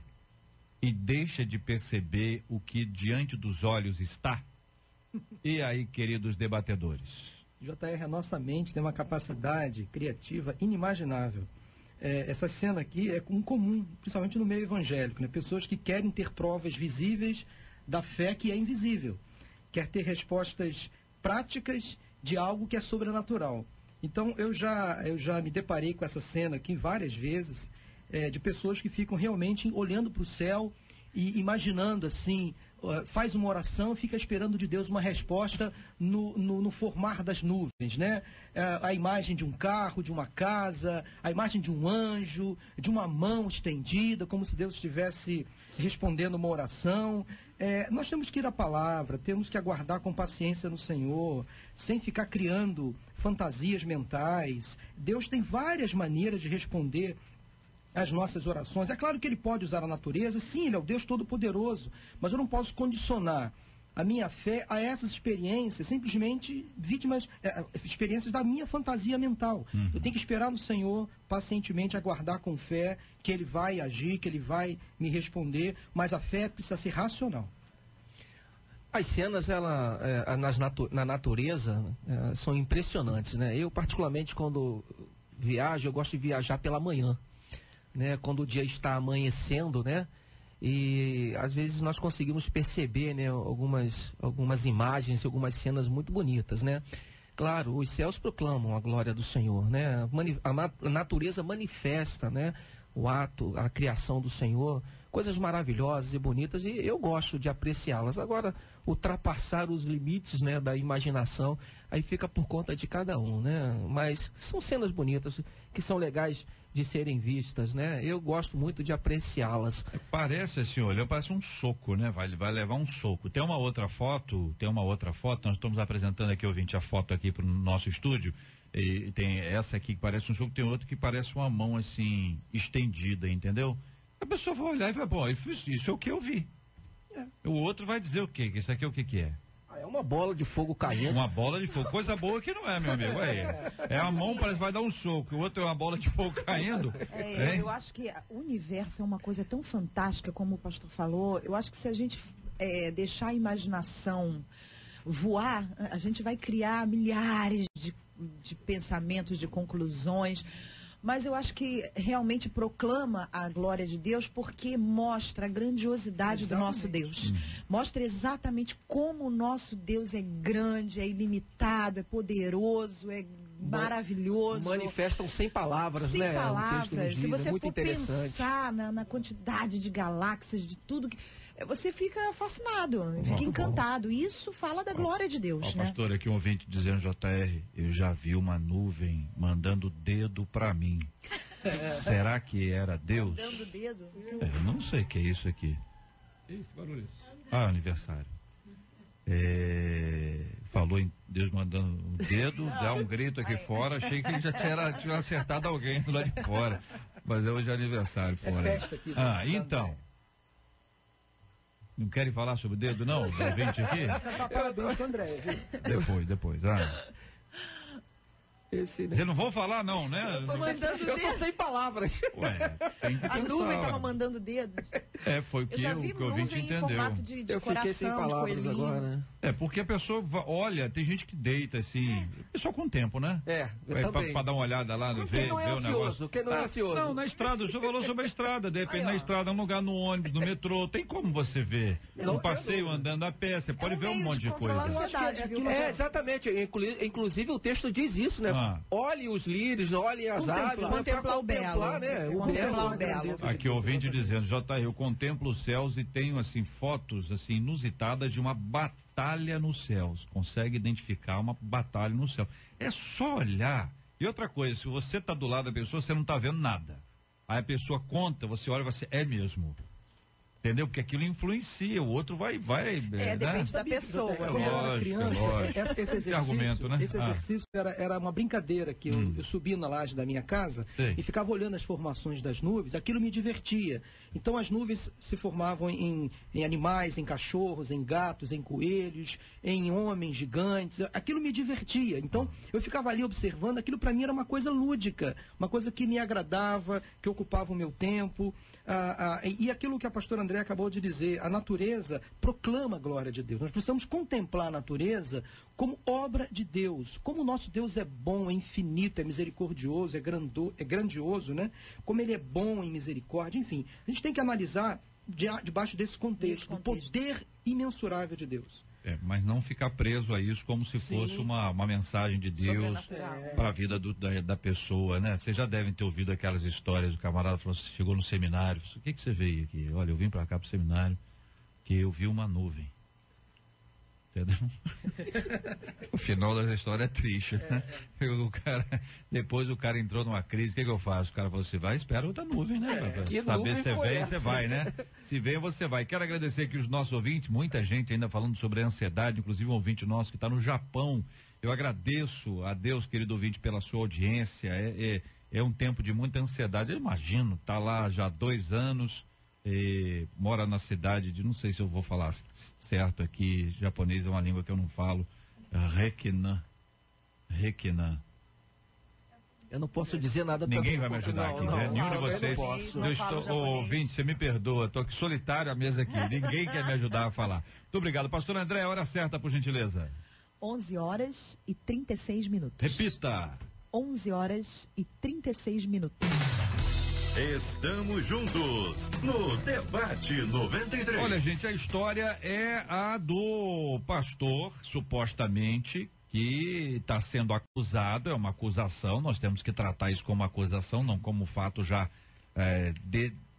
e deixa de perceber o que diante dos olhos está? E aí, queridos debatedores? JR, a nossa mente tem uma capacidade criativa inimaginável. Essa cena aqui é comum, principalmente no meio evangélico, né? Pessoas que querem ter provas visíveis da fé que é invisível. Quer ter respostas práticas de algo que é sobrenatural. Então, eu já me deparei com essa cena aqui várias vezes, de pessoas que ficam realmente olhando para o céu e imaginando assim, faz uma oração, fica esperando de Deus uma resposta no formar das nuvens, né? A imagem de um carro, de uma casa, a imagem de um anjo, de uma mão estendida, como se Deus estivesse respondendo uma oração. Nós temos que ir à palavra, temos que aguardar com paciência no Senhor, sem ficar criando fantasias mentais. Deus tem várias maneiras de responder as nossas orações. É claro que ele pode usar a natureza, sim, ele é o Deus Todo-Poderoso, mas eu não posso condicionar a minha fé a essas experiências, simplesmente experiências da minha fantasia mental. Eu tenho que esperar no Senhor, pacientemente aguardar com fé que ele vai agir, que ele vai me responder, mas a fé precisa ser racional. As cenas, na natureza, são impressionantes, né? Eu, particularmente, quando viajo, eu gosto de viajar pela manhã, né? Quando o dia está amanhecendo, né? E às vezes nós conseguimos perceber, né, algumas imagens, algumas cenas muito bonitas, né? Claro, os céus proclamam a glória do Senhor, né? A natureza manifesta, né, o ato, a criação do Senhor, coisas maravilhosas e bonitas, e eu gosto de apreciá-las. Agora, ultrapassar os limites, né, da imaginação, aí fica por conta de cada um, né? Mas são cenas bonitas que são legais de serem vistas, né? Eu gosto muito de apreciá-las. Parece assim, olha, parece um soco, né? Vai levar um soco. Tem uma outra foto, nós estamos apresentando aqui, ouvinte, a foto aqui para o nosso estúdio, e tem essa aqui que parece um soco, tem outra que parece uma mão assim, estendida, entendeu? A pessoa vai olhar e vai, bom, isso é o que eu vi. O outro vai dizer o quê? Isso aqui é o que é? É uma bola de fogo caindo. Uma bola de fogo. Coisa boa que não é, meu amigo. É a mão, parece que vai dar um soco. O outro é uma bola de fogo caindo. Eu acho que o universo é uma coisa tão fantástica, como o pastor falou. Eu acho que se a gente deixar a imaginação voar, a gente vai criar milhares de pensamentos, de conclusões. mas eu acho que realmente proclama a glória de Deus porque mostra a grandiosidade do nosso Deus. Mostra exatamente como o nosso Deus é grande, é ilimitado, é poderoso, é maravilhoso. Manifestam sem palavras, sem né? palavras. O texto nos diz, Se você é muito for interessante. pensar na quantidade de galáxias, de tudo que... Você fica fascinado, fica encantado. Isso fala da glória de Deus, né? Pastor, aqui um ouvinte dizendo, JR, eu já vi uma nuvem mandando o dedo pra mim. Será que era Deus? Mandando o dedo. Eu não sei o que é isso aqui. Ih, que barulho. Aniversário. Falou em Deus mandando o dedo, dá um grito aqui fora, achei que ele já tinha acertado alguém lá de fora. Mas é hoje aniversário fora. festa aqui, então. Não querem falar sobre o dedo, não? Do ouvinte aqui? Parabéns pro André, viu? Depois. Esse, né? Vocês não vão falar, não, né? Eu tô sem palavras. Ué, tem que A pensar. nuvem tava mandando dedo. Foi o Eu que já o vi que o ouvinte nuvem em entendeu. formato de Eu fiquei sem coração, de palavras coelhinho. agora, né? Porque a pessoa olha, tem gente que deita assim, só com o tempo, né? Eu também. Pra dar uma olhada lá, Quem não é ver o negócio. ansioso? Quem não é ansioso? Não, na estrada, o senhor falou sobre a estrada, de repente na estrada, num lugar, no ônibus, no metrô, tem como você ver. No passeio, andando a pé, você pode ver um monte de coisa. Exatamente. Inclusive o texto diz isso, né? Olhe os lírios, olhe as aves. Contemplar o belo. Né? Contemplar o belo. Aqui o ouvinte dizendo, JR, eu contemplo os céus e tenho assim fotos assim inusitadas de uma batalha nos céus. Consegue identificar uma batalha no céu. É só olhar. E outra coisa, se você está do lado da pessoa, você não está vendo nada. Aí a pessoa conta, você olha e você é mesmo. Entendeu? Porque aquilo influencia, o outro vai depende da pessoa. Quando eu era criança, esse exercício, argumento, né? esse exercício era uma brincadeira que eu subia na laje da minha casa e ficava olhando as formações das nuvens, aquilo me divertia. Então as nuvens se formavam em animais, em cachorros, em gatos, em coelhos, em homens gigantes, aquilo me divertia. Então eu ficava ali observando, aquilo para mim era uma coisa lúdica, uma coisa que me agradava, que ocupava o meu tempo. E aquilo que a pastora André acabou de dizer, a natureza proclama a glória de Deus. Nós precisamos contemplar a natureza como obra de Deus. Como o nosso Deus é bom, é infinito, é misericordioso, é grandioso, né? Como ele é bom em misericórdia, enfim. A gente tem que analisar debaixo desse contexto, do poder imensurável de Deus. Mas não ficar preso a isso como se fosse uma mensagem de Deus para a vida da pessoa, né? Vocês já devem ter ouvido aquelas histórias, o camarada falou, chegou no seminário, o que você veio aqui? Olha, eu vim para cá pro seminário, que eu vi uma nuvem. Entendeu? O final da história é triste, né? Depois o cara entrou numa crise, o que eu faço? O cara falou, você vai, espera outra nuvem, né? Pra saber se vem, você vai, né? Se vem, você vai. Quero agradecer aqui os nossos ouvintes, muita gente ainda falando sobre a ansiedade, inclusive um ouvinte nosso que está no Japão. Eu agradeço a Deus, querido ouvinte, pela sua audiência. É um tempo de muita ansiedade. Eu imagino, tá lá já há 2 anos, mora na cidade de, não sei se eu vou falar certo aqui, japonês é uma língua que eu não falo, Rekinan. Eu não posso dizer nada. Ninguém vai me ajudar aqui, né? Nenhum de vocês. Ouvinte, você me perdoa, estou aqui solitário à mesa aqui, ninguém quer me ajudar a falar. Muito obrigado. Pastor André, hora certa, por gentileza. 11h36. Repita. 11h36. Estamos juntos no Debate 93. Olha, gente, a história é a do pastor, supostamente, que está sendo acusado, é uma acusação, nós temos que tratar isso como acusação, não como fato já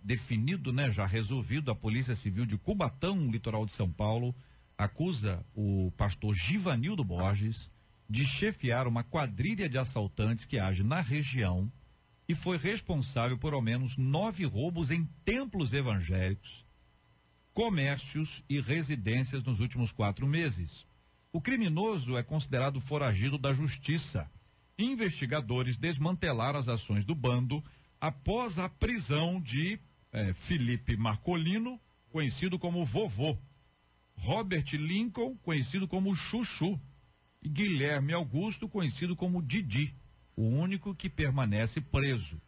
definido, né, já resolvido. A Polícia Civil de Cubatão, litoral de São Paulo, acusa o pastor Givanildo Borges de chefiar uma quadrilha de assaltantes que age na região e foi responsável por ao menos 9 roubos em templos evangélicos, comércios e residências nos últimos 4 meses. O criminoso é considerado foragido da justiça. Investigadores desmantelaram as ações do bando após a prisão de Felipe Marcolino, conhecido como Vovô, Robert Lincoln, conhecido como Chuchu, e Guilherme Augusto, conhecido como Didi, o único que permanece preso.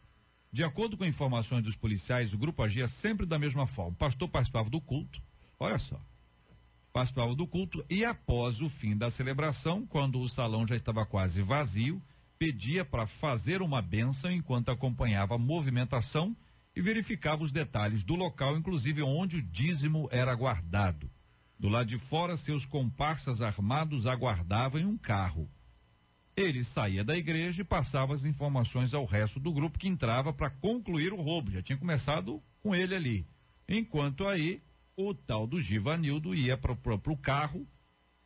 De acordo com informações dos policiais, o grupo agia sempre da mesma forma. O pastor participava do culto, olha só, participava do culto e após o fim da celebração, quando o salão já estava quase vazio, pedia para fazer uma bênção enquanto acompanhava a movimentação e verificava os detalhes do local, inclusive onde o dízimo era guardado. Do lado de fora, seus comparsas armados aguardavam em um carro. Ele saía da igreja e passava as informações ao resto do grupo que entrava para concluir o roubo. Já tinha começado com ele ali. Enquanto aí, o tal do Givanildo ia para o carro,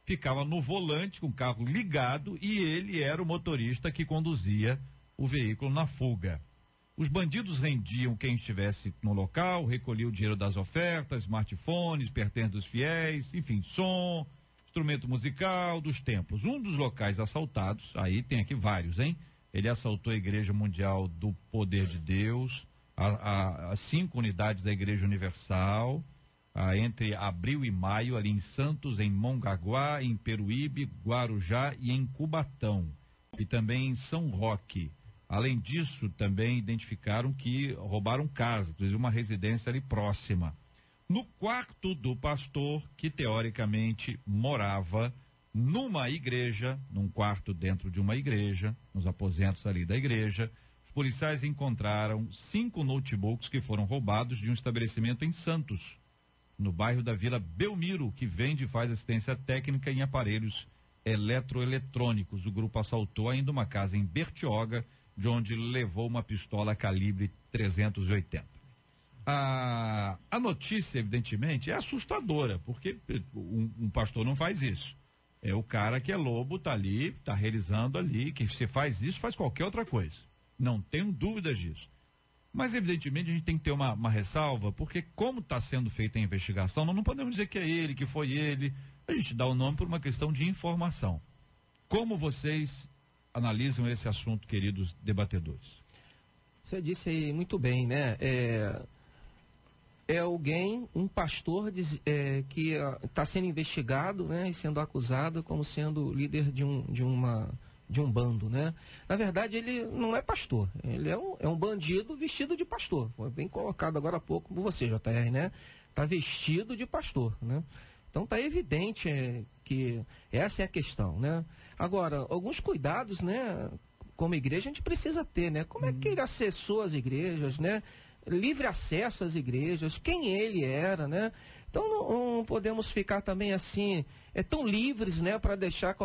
ficava no volante com o carro ligado e ele era o motorista que conduzia o veículo na fuga. Os bandidos rendiam quem estivesse no local, recolhiam o dinheiro das ofertas, smartphones, pertences dos fiéis, enfim, som, instrumento musical dos templos. Um dos locais assaltados, aí tem aqui vários, hein? Ele assaltou a Igreja Mundial do Poder de Deus, as 5 unidades da Igreja Universal, entre abril e maio, ali em Santos, em Mongaguá, em Peruíbe, Guarujá e em Cubatão. E também em São Roque. Além disso, também identificaram que roubaram casa, inclusive uma residência ali próxima. No quarto do pastor, que teoricamente morava numa igreja, num quarto dentro de uma igreja, nos aposentos ali da igreja, os policiais encontraram 5 notebooks que foram roubados de um estabelecimento em Santos, no bairro da Vila Belmiro, que vende e faz assistência técnica em aparelhos eletroeletrônicos. O grupo assaltou ainda uma casa em Bertioga, de onde levou uma pistola calibre 380. A notícia, evidentemente, é assustadora, porque um pastor não faz isso. É o cara que é lobo, tá ali, tá realizando ali, que se faz isso, faz qualquer outra coisa. Não tenho dúvidas disso. Mas, evidentemente, a gente tem que ter uma ressalva, porque como está sendo feita a investigação, nós não podemos dizer que é ele, que foi ele. A gente dá o nome por uma questão de informação. Como vocês analisam esse assunto, queridos debatedores? Você disse aí muito bem, né? É alguém, um pastor que está sendo investigado, né, e sendo acusado como sendo líder de um bando, né? Na verdade, ele não é pastor, ele é um bandido vestido de pastor. Foi bem colocado agora há pouco por você, JR, né? Está vestido de pastor, né? Então está evidente que essa é a questão, né? Agora, alguns cuidados, né? Como igreja a gente precisa ter, né? Como é que ele acessou as igrejas, né? Livre acesso às igrejas, quem ele era, né? Então não podemos ficar também assim, tão livres, né, para deixar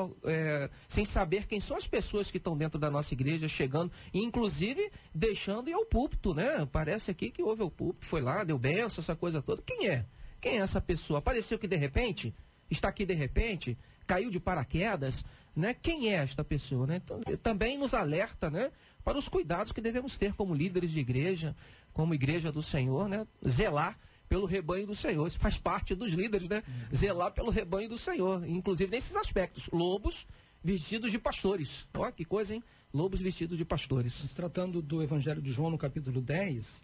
sem saber quem são as pessoas que estão dentro da nossa igreja, chegando, e inclusive deixando ir ao púlpito, né? Parece aqui que houve o púlpito, foi lá, deu bênção, essa coisa toda. Quem é? Quem é essa pessoa? Apareceu que de repente, está aqui de repente, caiu de paraquedas, né? Quem é esta pessoa, né? Então, também nos alerta, né, para os cuidados que devemos ter como líderes de igreja, como igreja do Senhor, né? Zelar pelo rebanho do Senhor. Isso faz parte dos líderes, né? Zelar pelo rebanho do Senhor, inclusive nesses aspectos. Lobos vestidos de pastores. Ó, que coisa, hein? Lobos vestidos de pastores. Se tratando do Evangelho de João, no capítulo 10,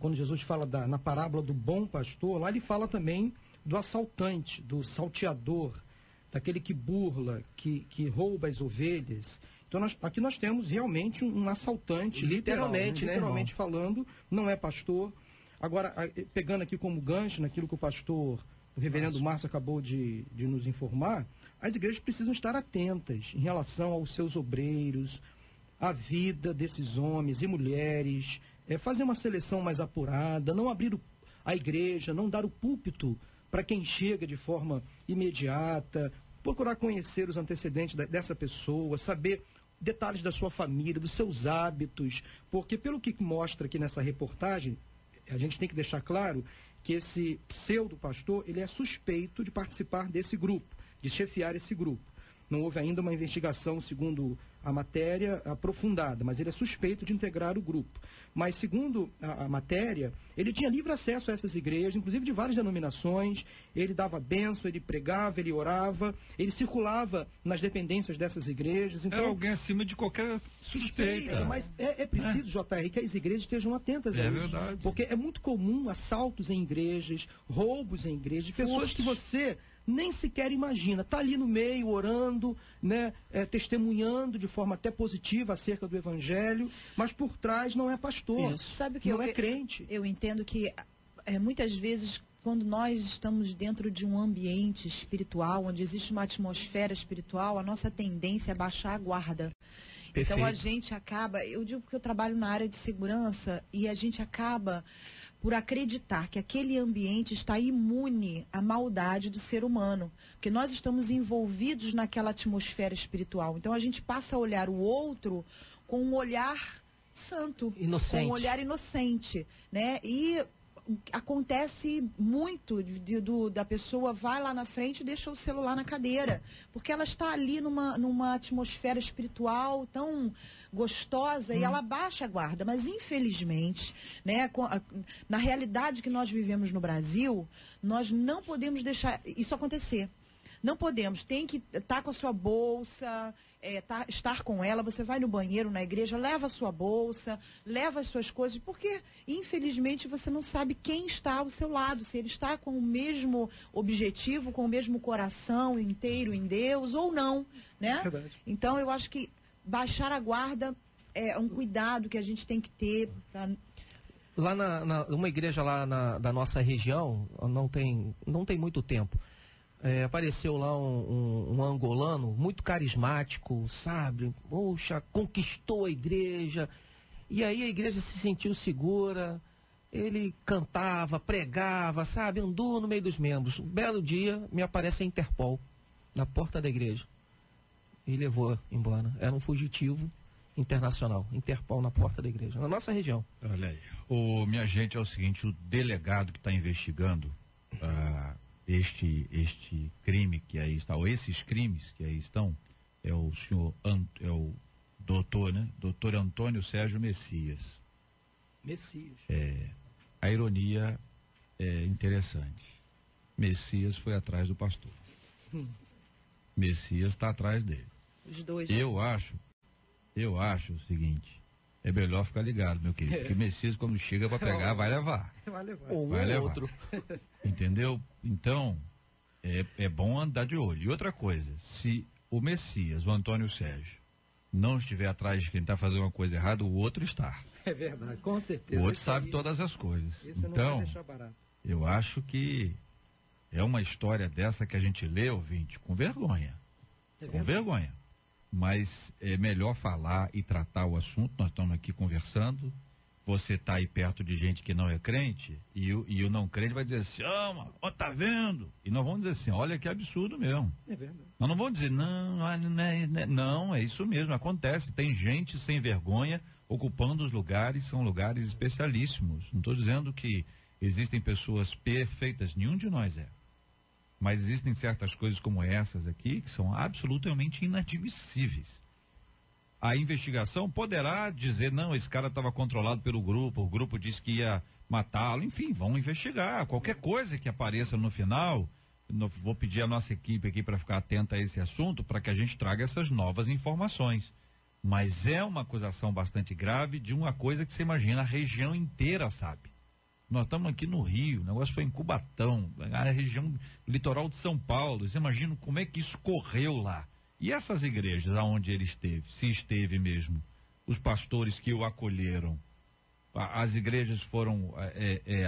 quando Jesus fala na parábola do bom pastor, lá ele fala também do assaltante, do salteador, daquele que burla, que rouba as ovelhas. Então, aqui nós temos realmente um assaltante, literalmente, né, literalmente falando, não é pastor. Agora, pegando aqui como gancho naquilo que o reverendo Márcio acabou de nos informar, as igrejas precisam estar atentas em relação aos seus obreiros, à vida desses homens e mulheres, fazer uma seleção mais apurada, não abrir a igreja, não dar o púlpito para quem chega de forma imediata, procurar conhecer os antecedentes dessa pessoa, saber detalhes da sua família, dos seus hábitos, porque pelo que mostra aqui nessa reportagem, a gente tem que deixar claro que esse pseudo-pastor, ele é suspeito de participar desse grupo, de chefiar esse grupo. Não houve ainda uma investigação, segundo a matéria, aprofundada, mas ele é suspeito de integrar o grupo. Mas, segundo a matéria, ele tinha livre acesso a essas igrejas, inclusive de várias denominações, ele dava bênção, ele pregava, ele orava, ele circulava nas dependências dessas igrejas. Então, é alguém acima de qualquer suspeita. Mas é preciso, JR, que as igrejas estejam atentas a isso. Verdade. Porque é muito comum assaltos em igrejas, roubos em igrejas, de pessoas que você nem sequer imagina. Está ali no meio, orando, né, testemunhando de forma até positiva acerca do Evangelho, mas por trás não é pastor, isso. Sabe que não é crente. Eu entendo que muitas vezes, quando nós estamos dentro de um ambiente espiritual, onde existe uma atmosfera espiritual, a nossa tendência é baixar a guarda. Perfeito. Então a gente acaba, eu digo que eu trabalho na área de segurança e a gente acaba por acreditar que aquele ambiente está imune à maldade do ser humano, porque nós estamos envolvidos naquela atmosfera espiritual. Então a gente passa a olhar o outro com um olhar santo, inocente, com um olhar inocente, né? E acontece muito da pessoa vai lá na frente e deixa o celular na cadeira, porque ela está ali numa atmosfera espiritual tão gostosa e ela baixa a guarda. Mas infelizmente, né, na realidade que nós vivemos no Brasil, nós não podemos deixar isso acontecer. Não podemos, tem que estar com a sua bolsa, estar com ela, você vai no banheiro, na igreja, leva a sua bolsa, leva as suas coisas, porque infelizmente você não sabe quem está ao seu lado, se ele está com o mesmo objetivo, com o mesmo coração inteiro em Deus ou não, né? Verdade. Então eu acho que baixar a guarda é um cuidado que a gente tem que ter pra... Lá uma igreja lá da nossa região, não tem muito tempo, apareceu lá um angolano muito carismático, sabe? Poxa, conquistou a igreja. E aí a igreja se sentiu segura. Ele cantava, pregava, sabe? Andou no meio dos membros. Um belo dia, me aparece a Interpol na porta da igreja. E levou embora. Era um fugitivo internacional. Interpol na porta da igreja, na nossa região. Olha aí. Minha gente, é o seguinte, o delegado que está investigando este crime que aí está, ou esses crimes que aí estão, é o senhor, é o doutor, né? Doutor Antônio Sérgio Messias. A ironia é interessante. Messias foi atrás do pastor. Messias está atrás dele. Os dois. Eu acho o seguinte, é melhor ficar ligado, meu querido, porque Messias quando chega para pegar vai levar. Vai levar. Outro. Entendeu? Então, é bom andar de olho. E outra coisa, se o Messias, o Antônio Sérgio, não estiver atrás de quem está fazendo uma coisa errada, o outro está. É verdade, com certeza. O outro sabe todas as coisas. Então, eu acho que é uma história dessa que a gente lê, ouvinte, com vergonha. Com vergonha. Mas é melhor falar e tratar o assunto. Nós estamos aqui conversando. Você está aí perto de gente que não é crente e o não crente vai dizer assim, tá vendo? E nós vamos dizer assim, olha que absurdo mesmo. É verdade. Nós não vamos dizer, não, é isso mesmo, acontece. Tem gente sem vergonha ocupando os lugares, são lugares especialíssimos. Não estou dizendo que existem pessoas perfeitas, nenhum de nós é. Mas existem certas coisas como essas aqui que são absolutamente inadmissíveis. A investigação poderá dizer, não, esse cara estava controlado pelo grupo, o grupo disse que ia matá-lo, enfim, vão investigar. Qualquer coisa que apareça no final, vou pedir a nossa equipe aqui para ficar atenta a esse assunto, para que a gente traga essas novas informações. Mas é uma acusação bastante grave de uma coisa que você imagina, a região inteira sabe. Nós estamos aqui no Rio, o negócio foi em Cubatão, a região litoral de São Paulo. Você imagina como é que isso correu lá. E essas igrejas aonde ele esteve, se esteve mesmo, os pastores que o acolheram, as igrejas foram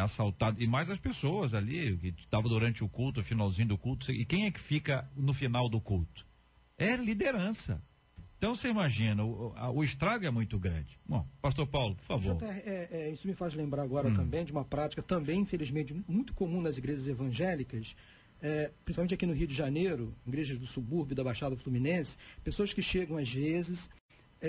assaltadas, e mais as pessoas ali, que estavam durante o culto, o finalzinho do culto, e quem é que fica no final do culto? É liderança. Então você imagina, o estrago é muito grande. Bom, pastor Paulo, por favor. Isso me faz lembrar agora também de uma prática também, infelizmente, muito comum nas igrejas evangélicas, principalmente aqui no Rio de Janeiro, igrejas do subúrbio, da Baixada Fluminense, pessoas que chegam às vezes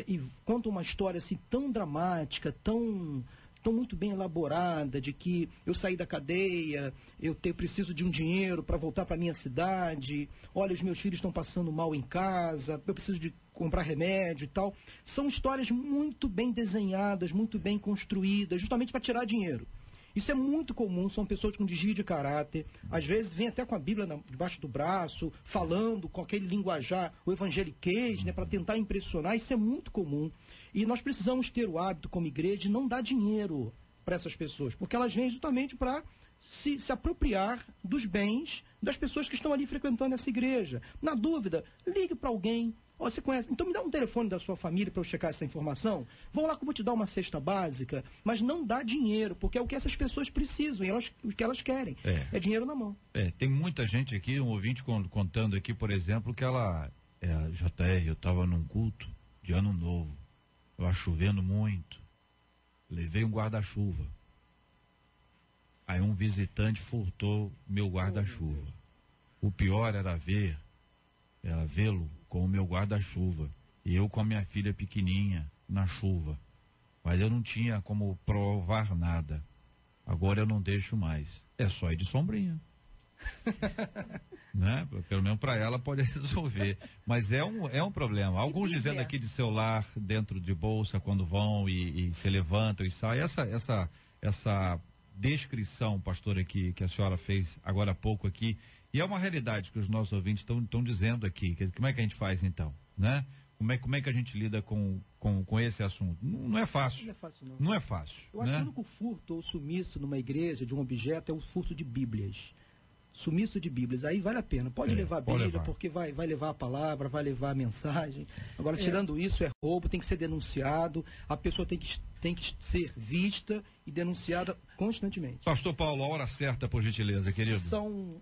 e contam uma história assim tão dramática, tão muito bem elaborada, de que eu saí da cadeia, eu preciso de um dinheiro para voltar para minha cidade, olha, os meus filhos estão passando mal em casa, eu preciso de comprar remédio e tal. São histórias muito bem desenhadas, muito bem construídas, justamente para tirar dinheiro. Isso é muito comum, são pessoas com desvio de caráter, às vezes vem até com a Bíblia debaixo do braço, falando com aquele linguajar, o evangeliquez, né, para tentar impressionar. Isso é muito comum. E nós precisamos ter o hábito como igreja de não dar dinheiro para essas pessoas, porque elas vêm justamente para se apropriar dos bens das pessoas que estão ali frequentando essa igreja. Na dúvida, ligue para alguém. Você conhece? Então me dá um telefone da sua família para eu checar essa informação. Vão lá que eu vou te dar uma cesta básica, mas não dá dinheiro, porque é o que essas pessoas precisam, e o que elas querem. É dinheiro na mão. Tem muita gente aqui, um ouvinte contando aqui, por exemplo, que ela, JR, eu estava num culto de ano novo. Estava chovendo muito. Levei um guarda-chuva. Aí um visitante furtou meu guarda-chuva. O pior era vê-lo com o meu guarda-chuva. E eu com a minha filha pequenininha na chuva. Mas eu não tinha como provar nada. Agora eu não deixo mais. É só ir de sombrinha. Né? Pelo menos para ela pode resolver. Mas é um problema. Alguns dizendo aqui de celular dentro de bolsa quando vão e se levantam e saem. Essa descrição, pastor, aqui que a senhora fez agora há pouco aqui, e é uma realidade que os nossos ouvintes estão dizendo aqui. Como é que a gente faz então, né? Como é que a gente lida com esse assunto? Não é fácil. Não é fácil, não. Não é fácil. Eu acho que o único furto ou sumiço numa igreja de um objeto é o furto de Bíblias. Sumiço de Bíblias. Aí vale a pena. Pode levar a Bíblia, porque vai levar a palavra, vai levar a mensagem. Agora, tirando isso, é roubo, tem que ser denunciado, a pessoa tem que ser vista e denunciada constantemente. Pastor Paulo, a hora certa, por gentileza, querido. São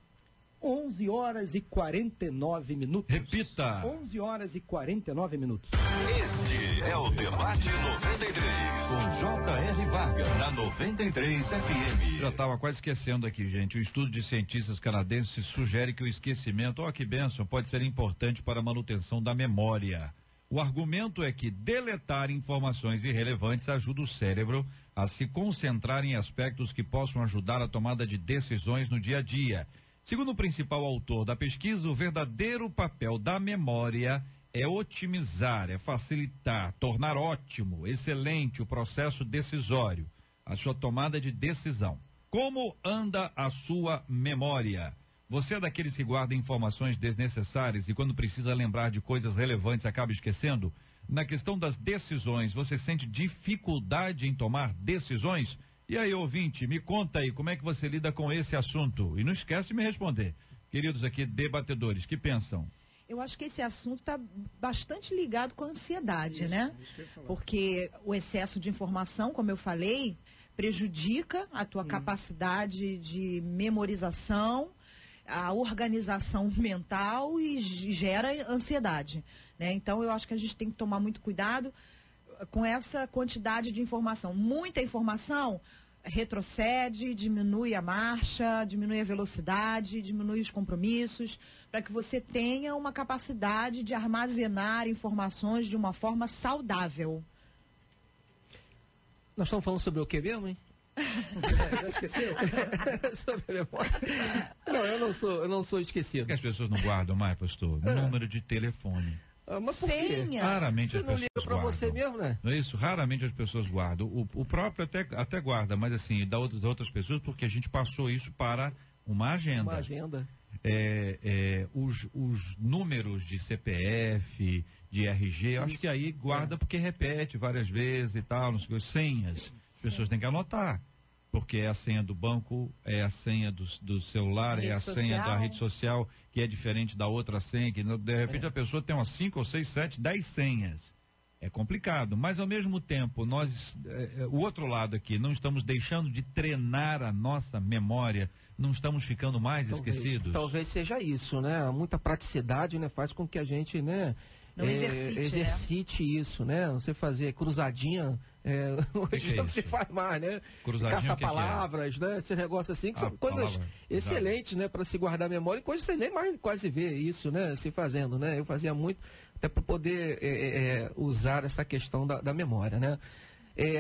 11 horas e 49 minutos. Repita. 11 horas e 49 minutos. Este é o Debate 93, com J.R. Vargas, na 93 FM. Já estava quase esquecendo aqui, gente. O estudo de cientistas canadenses sugere que o esquecimento, que bênção, pode ser importante para a manutenção da memória. O argumento é que deletar informações irrelevantes ajuda o cérebro a se concentrar em aspectos que possam ajudar a tomada de decisões no dia a dia. Segundo o principal autor da pesquisa, o verdadeiro papel da memória é otimizar, é facilitar, tornar ótimo, excelente o processo decisório, a sua tomada de decisão. Como anda a sua memória? Você é daqueles que guarda informações desnecessárias e quando precisa lembrar de coisas relevantes acaba esquecendo? Na questão das decisões, você sente dificuldade em tomar decisões? E aí, ouvinte, me conta aí, como é que você lida com esse assunto? E não esquece de me responder. Queridos aqui, debatedores, que pensam? Eu acho que esse assunto está bastante ligado com a ansiedade, né? Porque o excesso de informação, como eu falei, prejudica a tua capacidade de memorização, a organização mental e gera ansiedade, né? Então, eu acho que a gente tem que tomar muito cuidado com essa quantidade de informação. Muita informação retrocede, diminui a marcha, diminui a velocidade, diminui os compromissos, para que você tenha uma capacidade de armazenar informações de uma forma saudável. Nós estamos falando sobre o que mesmo, hein? Já esqueceu? Sobre a memória. Não, eu não sou esquecido. Por que as pessoas não guardam mais, pastor? Número de telefone. Mas por quê? Senha. Raramente Você as não pessoas liga pra guardam. você mesmo, né? Não é isso? Raramente as pessoas guardam. O próprio até guarda, mas assim, das outras pessoas, porque a gente passou isso para uma agenda. Uma agenda. Os números de CPF, de RG, eu acho que aí guarda porque repete várias vezes e tal, não sei o que, senhas. As pessoas têm que anotar. Porque é a senha do banco, é a senha do celular, é a senha da rede social, que é diferente da outra senha, que de repente a pessoa tem umas 5 ou 6, 7, 10 senhas. É complicado, mas ao mesmo tempo, nós, o outro lado aqui, não estamos deixando de treinar a nossa memória, não estamos ficando mais esquecidos. Talvez seja isso, né? Muita praticidade, né? Faz com que a gente, né? Não exercite isso, né? Você fazer cruzadinha, hoje não se faz mais, né? Caça-palavras, né? Esses negócios assim, que são coisas excelentes, né? Para se guardar a memória, e coisas que você nem mais quase vê isso, né? Se fazendo, né? Eu fazia muito, até para poder usar essa questão da memória, né?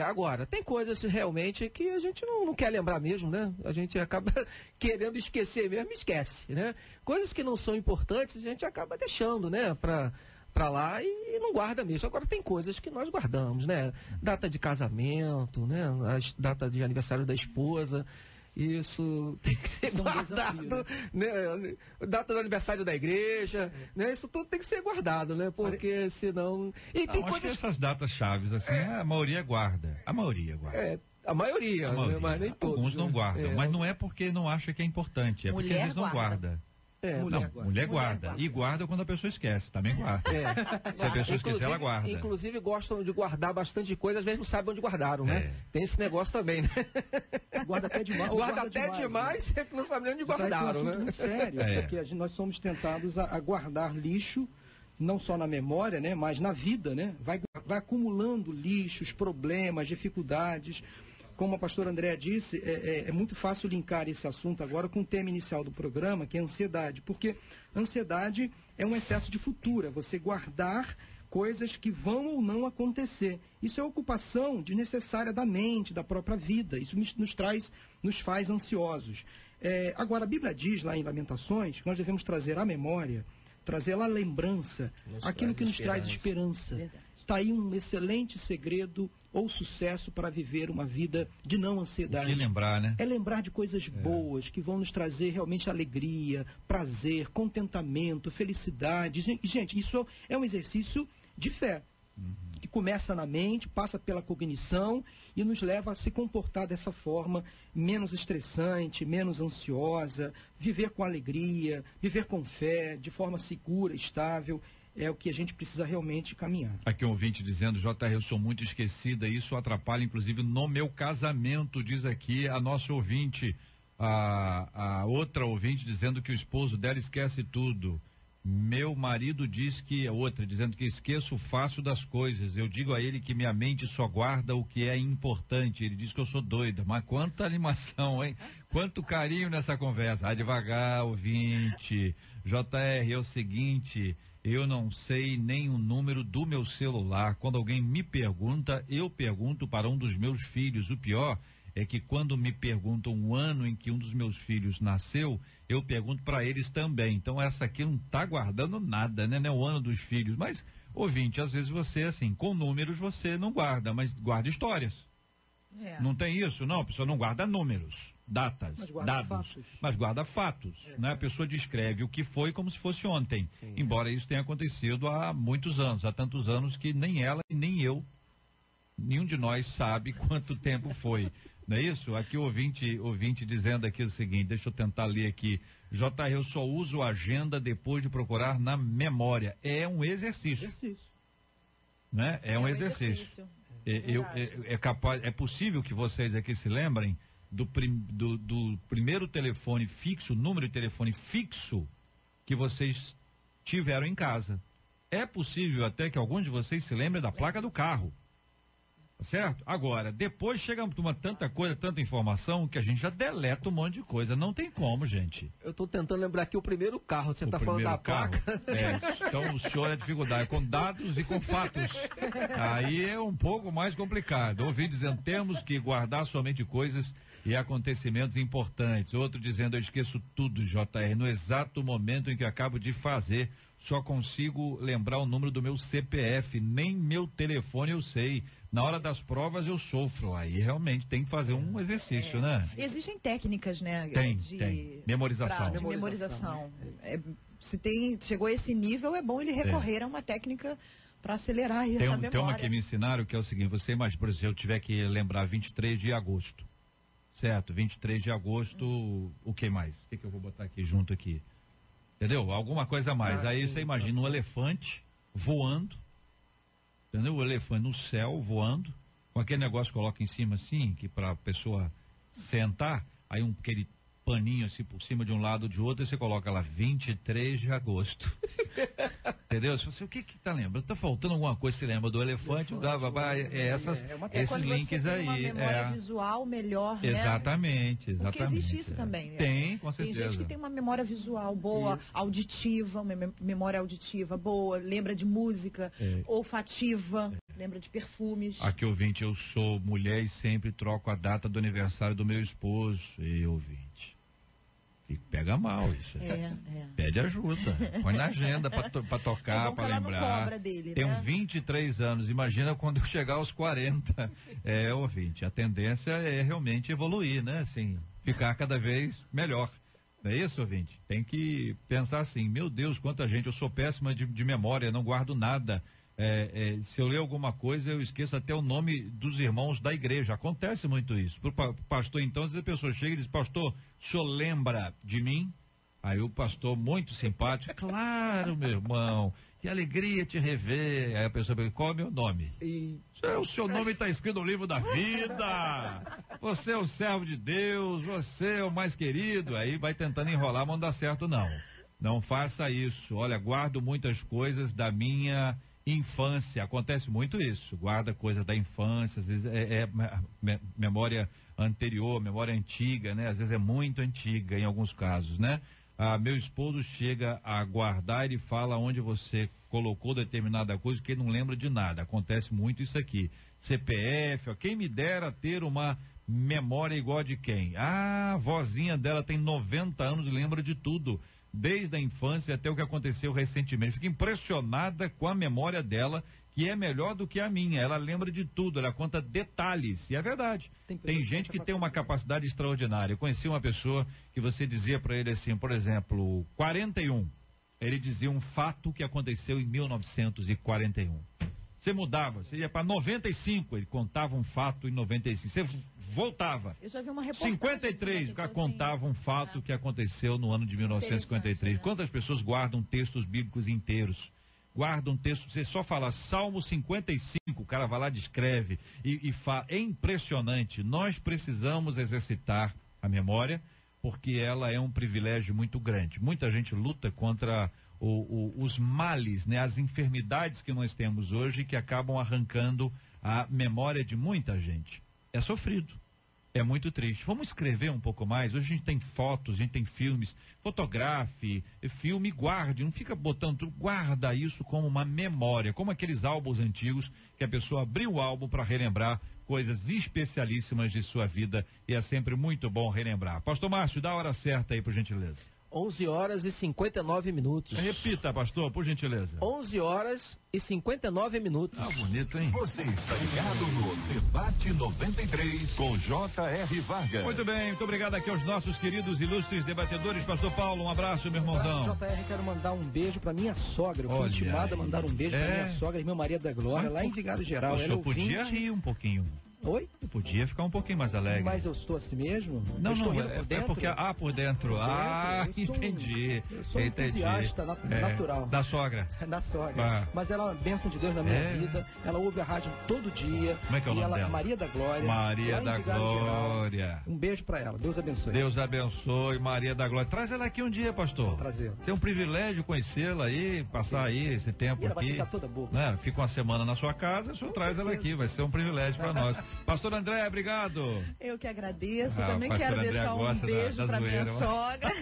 Agora, tem coisas realmente que a gente não quer lembrar mesmo, né? A gente acaba querendo esquecer mesmo, esquece, né? Coisas que não são importantes, a gente acaba deixando, né? Para lá e não guarda mesmo. Agora tem coisas que nós guardamos, né? Data de casamento, né? Data de aniversário da esposa, isso tem que ser guardado, né? Data do aniversário da igreja, né? Isso tudo tem que ser guardado, né? Porque senão... E tem acho que essas datas chaves, assim, a maioria guarda. A maioria guarda. A maioria, né? Mas nem todos. Alguns não guardam, mas não é porque não acha que é importante, é porque eles não guardam. Mulher guarda. E guarda quando a pessoa esquece, também guarda. Se a pessoa esquecer, ela guarda. Inclusive gostam de guardar bastante coisa, às vezes não sabem onde guardaram, né? Tem esse negócio também, né? Guarda até demais. Guarda até demais, sempre não sabe nem onde guardaram, né? Muito sério, porque nós somos tentados a guardar lixo não só na memória, né, mas na vida, né? Vai acumulando lixos, problemas, dificuldades. Como a pastora Andréa disse, é muito fácil linkar esse assunto agora com o tema inicial do programa, que é a ansiedade, porque ansiedade é um excesso de futuro, é você guardar coisas que vão ou não acontecer. Isso é ocupação desnecessária da mente, da própria vida. Isso nos faz ansiosos. Agora, a Bíblia diz lá em Lamentações que nós devemos trazer à memória, trazer à lembrança aquilo que nos traz esperança. Está aí um excelente segredo ou sucesso para viver uma vida de não ansiedade. O que lembrar, né? É lembrar de coisas boas que vão nos trazer realmente alegria, prazer, contentamento, felicidade. Gente, isso é um exercício de fé, que começa na mente, passa pela cognição e nos leva a se comportar dessa forma menos estressante, menos ansiosa, viver com alegria, viver com fé, de forma segura, estável. É o que a gente precisa realmente caminhar. Aqui um ouvinte dizendo, JR, eu sou muito esquecida, isso atrapalha inclusive no meu casamento, diz aqui a nossa ouvinte. A outra ouvinte dizendo que o esposo dela esquece tudo. Meu marido diz que, a outra dizendo que esqueço fácil das coisas, eu digo a ele que minha mente só guarda o que é importante, ele diz que eu sou doida, mas quanta animação, hein? Quanto carinho nessa conversa. Vai devagar, ouvinte. JR, é o seguinte, eu não sei nem o número do meu celular. Quando alguém me pergunta, eu pergunto para um dos meus filhos. O pior é que quando me perguntam o ano em que um dos meus filhos nasceu, eu pergunto para eles também. Então essa aqui não está guardando nada, né? O ano dos filhos. Mas, ouvinte, às vezes você, assim, com números você não guarda, mas guarda histórias. Não tem isso? Não, a pessoa não guarda números, datas, dados, mas guarda fatos, né? A pessoa descreve o que foi como se fosse ontem, embora isso tenha acontecido há muitos anos, há tantos anos que nem ela e nem eu, nenhum de nós sabe quanto tempo foi, não é isso? Aqui o ouvinte dizendo aqui o seguinte, deixa eu tentar ler aqui, JR, eu só uso agenda depois de procurar na memória, é um exercício. Né? É um exercício. É possível que vocês aqui se lembrem do primeiro telefone fixo, número de telefone fixo que vocês tiveram em casa. É possível até que alguns de vocês se lembrem da placa do carro. Certo? Agora, depois chega uma tanta coisa, tanta informação, que a gente já deleta um monte de coisa. Não tem como, gente. Eu estou tentando lembrar aqui o primeiro carro. Você está falando da placa? Então o senhor é dificuldade com dados e com fatos. Aí é um pouco mais complicado. Ouvi dizendo, temos que guardar somente coisas e acontecimentos importantes. Outro dizendo, eu esqueço tudo, JR, no exato momento em que acabo de fazer. Só consigo lembrar o número do meu CPF, nem meu telefone eu sei. Na hora das provas eu sofro. Aí realmente tem que fazer um exercício, né? Existem técnicas, né? Tem. Memorização. De memorização. Se chegou a esse nível, é bom ele recorrer a uma técnica para acelerar essa memória. Tem uma que me ensinaram que é o seguinte, você imagina, por exemplo, se eu tiver que lembrar 23 de agosto, certo? 23 de agosto, o que mais? O que eu vou botar aqui junto aqui? Entendeu? Alguma coisa a mais. Aí você imagina um elefante voando, entendeu? O elefante no céu voando, com aquele negócio que coloca em cima assim, que para a pessoa sentar, aí aquele paninho assim por cima de um lado ou de outro, e você coloca lá 23 de agosto. Entendeu? Você, o que tá lembrando? Tá faltando alguma coisa, você lembra do elefante, esses links aí. Uma memória visual melhor, né? Exatamente. Porque existe isso também, né? Tem, com certeza. Tem gente que tem uma memória visual boa, auditiva, uma memória auditiva boa, lembra de música, olfativa, lembra de perfumes. Aqui, ouvinte, eu sou mulher e sempre troco a data do aniversário do meu esposo. E ouvinte. E pega mal isso. Pede ajuda. Põe na agenda para tocar, para lembrar. Cobra dele, Tenho né? 23 anos. Imagina quando eu chegar aos 40. Ouvinte, a tendência é realmente evoluir, né? Assim, ficar cada vez melhor. Não é isso, ouvinte? Tem que pensar assim, meu Deus, quanta gente, eu sou péssima de memória, não guardo nada. Se eu ler alguma coisa, eu esqueço até o nome dos irmãos da igreja. Acontece muito isso. Pro pastor, então, às vezes a pessoa chega e diz, pastor, o senhor lembra de mim? Aí o pastor, muito simpático, claro, meu irmão, que alegria te rever. Aí a pessoa pergunta, qual é o meu nome? O seu nome está escrito no livro da vida. Você é o servo de Deus, você é o mais querido. Aí vai tentando enrolar, mas não dá certo não. Não faça isso. Olha, guardo muitas coisas da minha infância. Acontece muito isso. Guarda coisas da infância, às vezes memória anterior, memória antiga, né? Às vezes é muito antiga em alguns casos, né? Meu esposo chega a guardar, ele fala onde você colocou determinada coisa que ele não lembra de nada. Acontece muito isso aqui. CPF, ó, quem me dera ter uma memória igual a de quem? A vozinha dela tem 90 anos e lembra de tudo, desde a infância até o que aconteceu recentemente. Fico impressionada com a memória dela, que é melhor do que a minha. Ela lembra de tudo, ela conta detalhes, e é verdade. Tem gente que tem uma capacidade extraordinária. Eu conheci uma pessoa que você dizia para ele assim, por exemplo, 41. Ele dizia um fato que aconteceu em 1941. Você mudava, você ia para 95, ele contava um fato em 95. Você voltava. Eu já vi uma reportagem. 53, o cara contava um fato que aconteceu no ano de 1953. Quantas pessoas guardam textos bíblicos inteiros? Guardam texto, você só fala Salmo 55, o cara vai lá, descreve e fala. É impressionante. Nós precisamos exercitar a memória, porque ela é um privilégio muito grande. Muita gente luta contra os males, né, as enfermidades que nós temos hoje, que acabam arrancando a memória de muita gente. É sofrido, é muito triste. Vamos escrever um pouco mais. Hoje a gente tem fotos, a gente tem filmes. Fotografe, filme, guarde. Não fica botando tudo. Guarda isso como uma memória, como aqueles álbuns antigos que a pessoa abriu o álbum para relembrar coisas especialíssimas de sua vida, e é sempre muito bom relembrar. Pastor Márcio, dá a hora certa aí, por gentileza. 11 horas e 59 minutos. Repita, pastor, por gentileza. 11 horas e 59 minutos. Bonito, hein? Você está ligado no Debate 93 com J.R. Vargas. Muito bem, muito obrigado aqui aos nossos queridos ilustres debatedores. Pastor Paulo, um abraço, meu irmãozão. J.R., quero mandar um beijo pra minha sogra. Eu fui intimado a mandar um beijo pra minha sogra, irmã Maria da Glória, lá em Vigário Geral. O senhor podia rir um pouquinho. Oi? Eu podia ficar um pouquinho mais alegre. Mas eu estou assim mesmo? Não, não, é porque... por dentro. Entendi. Eu sou entusiasta natural. Da sogra. Da sogra. Mas ela é uma bênção de Deus na minha vida. Ela ouve a rádio todo dia. Como é que é o nome dela? Maria da Glória. Maria da Glória. Um beijo pra ela. Deus abençoe. Deus abençoe, Maria da Glória. Traz ela aqui um dia, pastor. Vou trazer. É um privilégio conhecê-la aí, passar aí esse tempo ela aqui. Vai ficar toda boa. Né? Fica uma semana na sua casa, o senhor traz ela aqui. Vai ser um privilégio pra nós. Pastor André, obrigado. Eu que agradeço. Também quero André deixar um beijo pra minha sogra,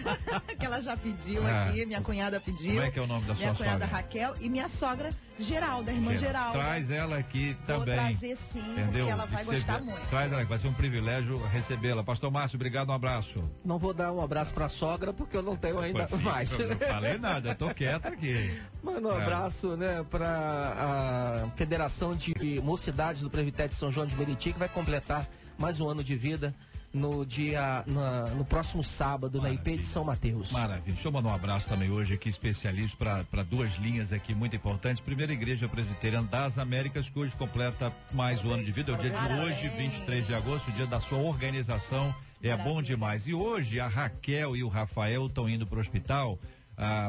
que ela já pediu aqui, minha cunhada pediu. Como é que é o nome da sua sogra? Minha cunhada Raquel e minha sogra Geralda, irmã Geralda. Traz ela aqui também. Vou trazer sim, entendeu? Porque ela vai gostar muito. Traz ela, vai ser um privilégio recebê-la. Pastor Márcio, obrigado, um abraço. Não vou dar um abraço pra sogra, porque eu não tenho ainda mais. Eu não falei nada, eu tô quieto aqui. Manda um abraço, né, pra a Federação de Mocidades do Presbitério de São João de Meriti, que vai completar mais um ano de vida no próximo sábado. Maravilha. Na IP de São Mateus. Maravilha. Deixa eu mandar um abraço também hoje aqui, especialista para duas linhas aqui muito importantes. Primeira Igreja Presbiteriana das Américas, que hoje completa mais um ano de vida. É o dia de hoje, 23 de agosto, o dia da sua organização. É bom demais. E hoje a Raquel e o Rafael estão indo para o hospital.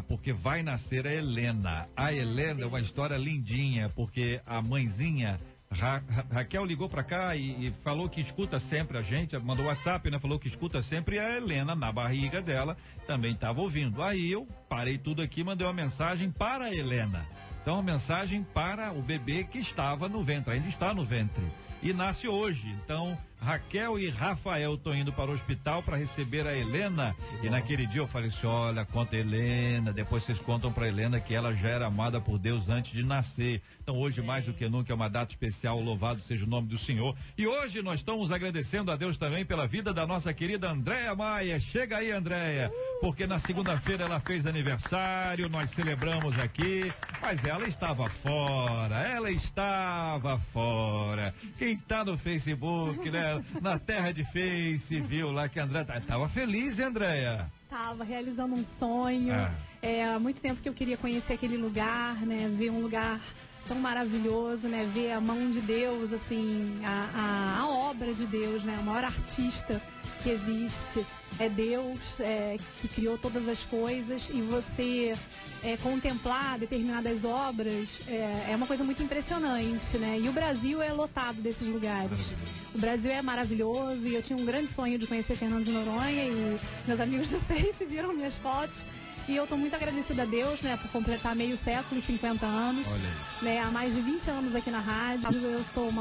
Porque vai nascer a Helena. A Helena é uma história lindinha, porque a mãezinha Raquel ligou pra cá e falou que escuta sempre a gente, mandou WhatsApp, né? Falou que escuta sempre, e a Helena na barriga dela também estava ouvindo. Aí eu parei tudo aqui, mandei uma mensagem para a Helena. Então, uma mensagem para o bebê que estava no ventre, ainda está no ventre. E nasce hoje. Então, Raquel e Rafael estão indo para o hospital para receber a Helena. E naquele dia eu falei assim: olha, conta a Helena. Depois vocês contam para Helena que ela já era amada por Deus antes de nascer. Então, hoje, mais do que nunca, é uma data especial. Louvado seja o nome do Senhor. E hoje nós estamos agradecendo a Deus também pela vida da nossa querida Andréia Maia. Chega aí, Andréia, porque na segunda-feira ela fez aniversário. Nós celebramos aqui, mas ela estava fora. Quem está no Facebook, né? Na terra de Face, viu lá que a Andréia estava feliz, hein, Andréia? Tava realizando um sonho. Há muito tempo que eu queria conhecer aquele lugar, né? Ver um lugar tão maravilhoso, né? Ver a mão de Deus, assim, a obra de Deus, né? O maior artista que existe é Deus, que criou todas as coisas, e você contemplar determinadas obras é uma coisa muito impressionante, né? E o Brasil é lotado desses lugares. O Brasil é maravilhoso, e eu tinha um grande sonho de conhecer Fernando de Noronha, e meus amigos do Face viram minhas fotos E eu estou muito agradecida a Deus, né, por completar meio século e 50 anos. Olha aí. Né, há mais de 20 anos aqui na rádio. Eu sou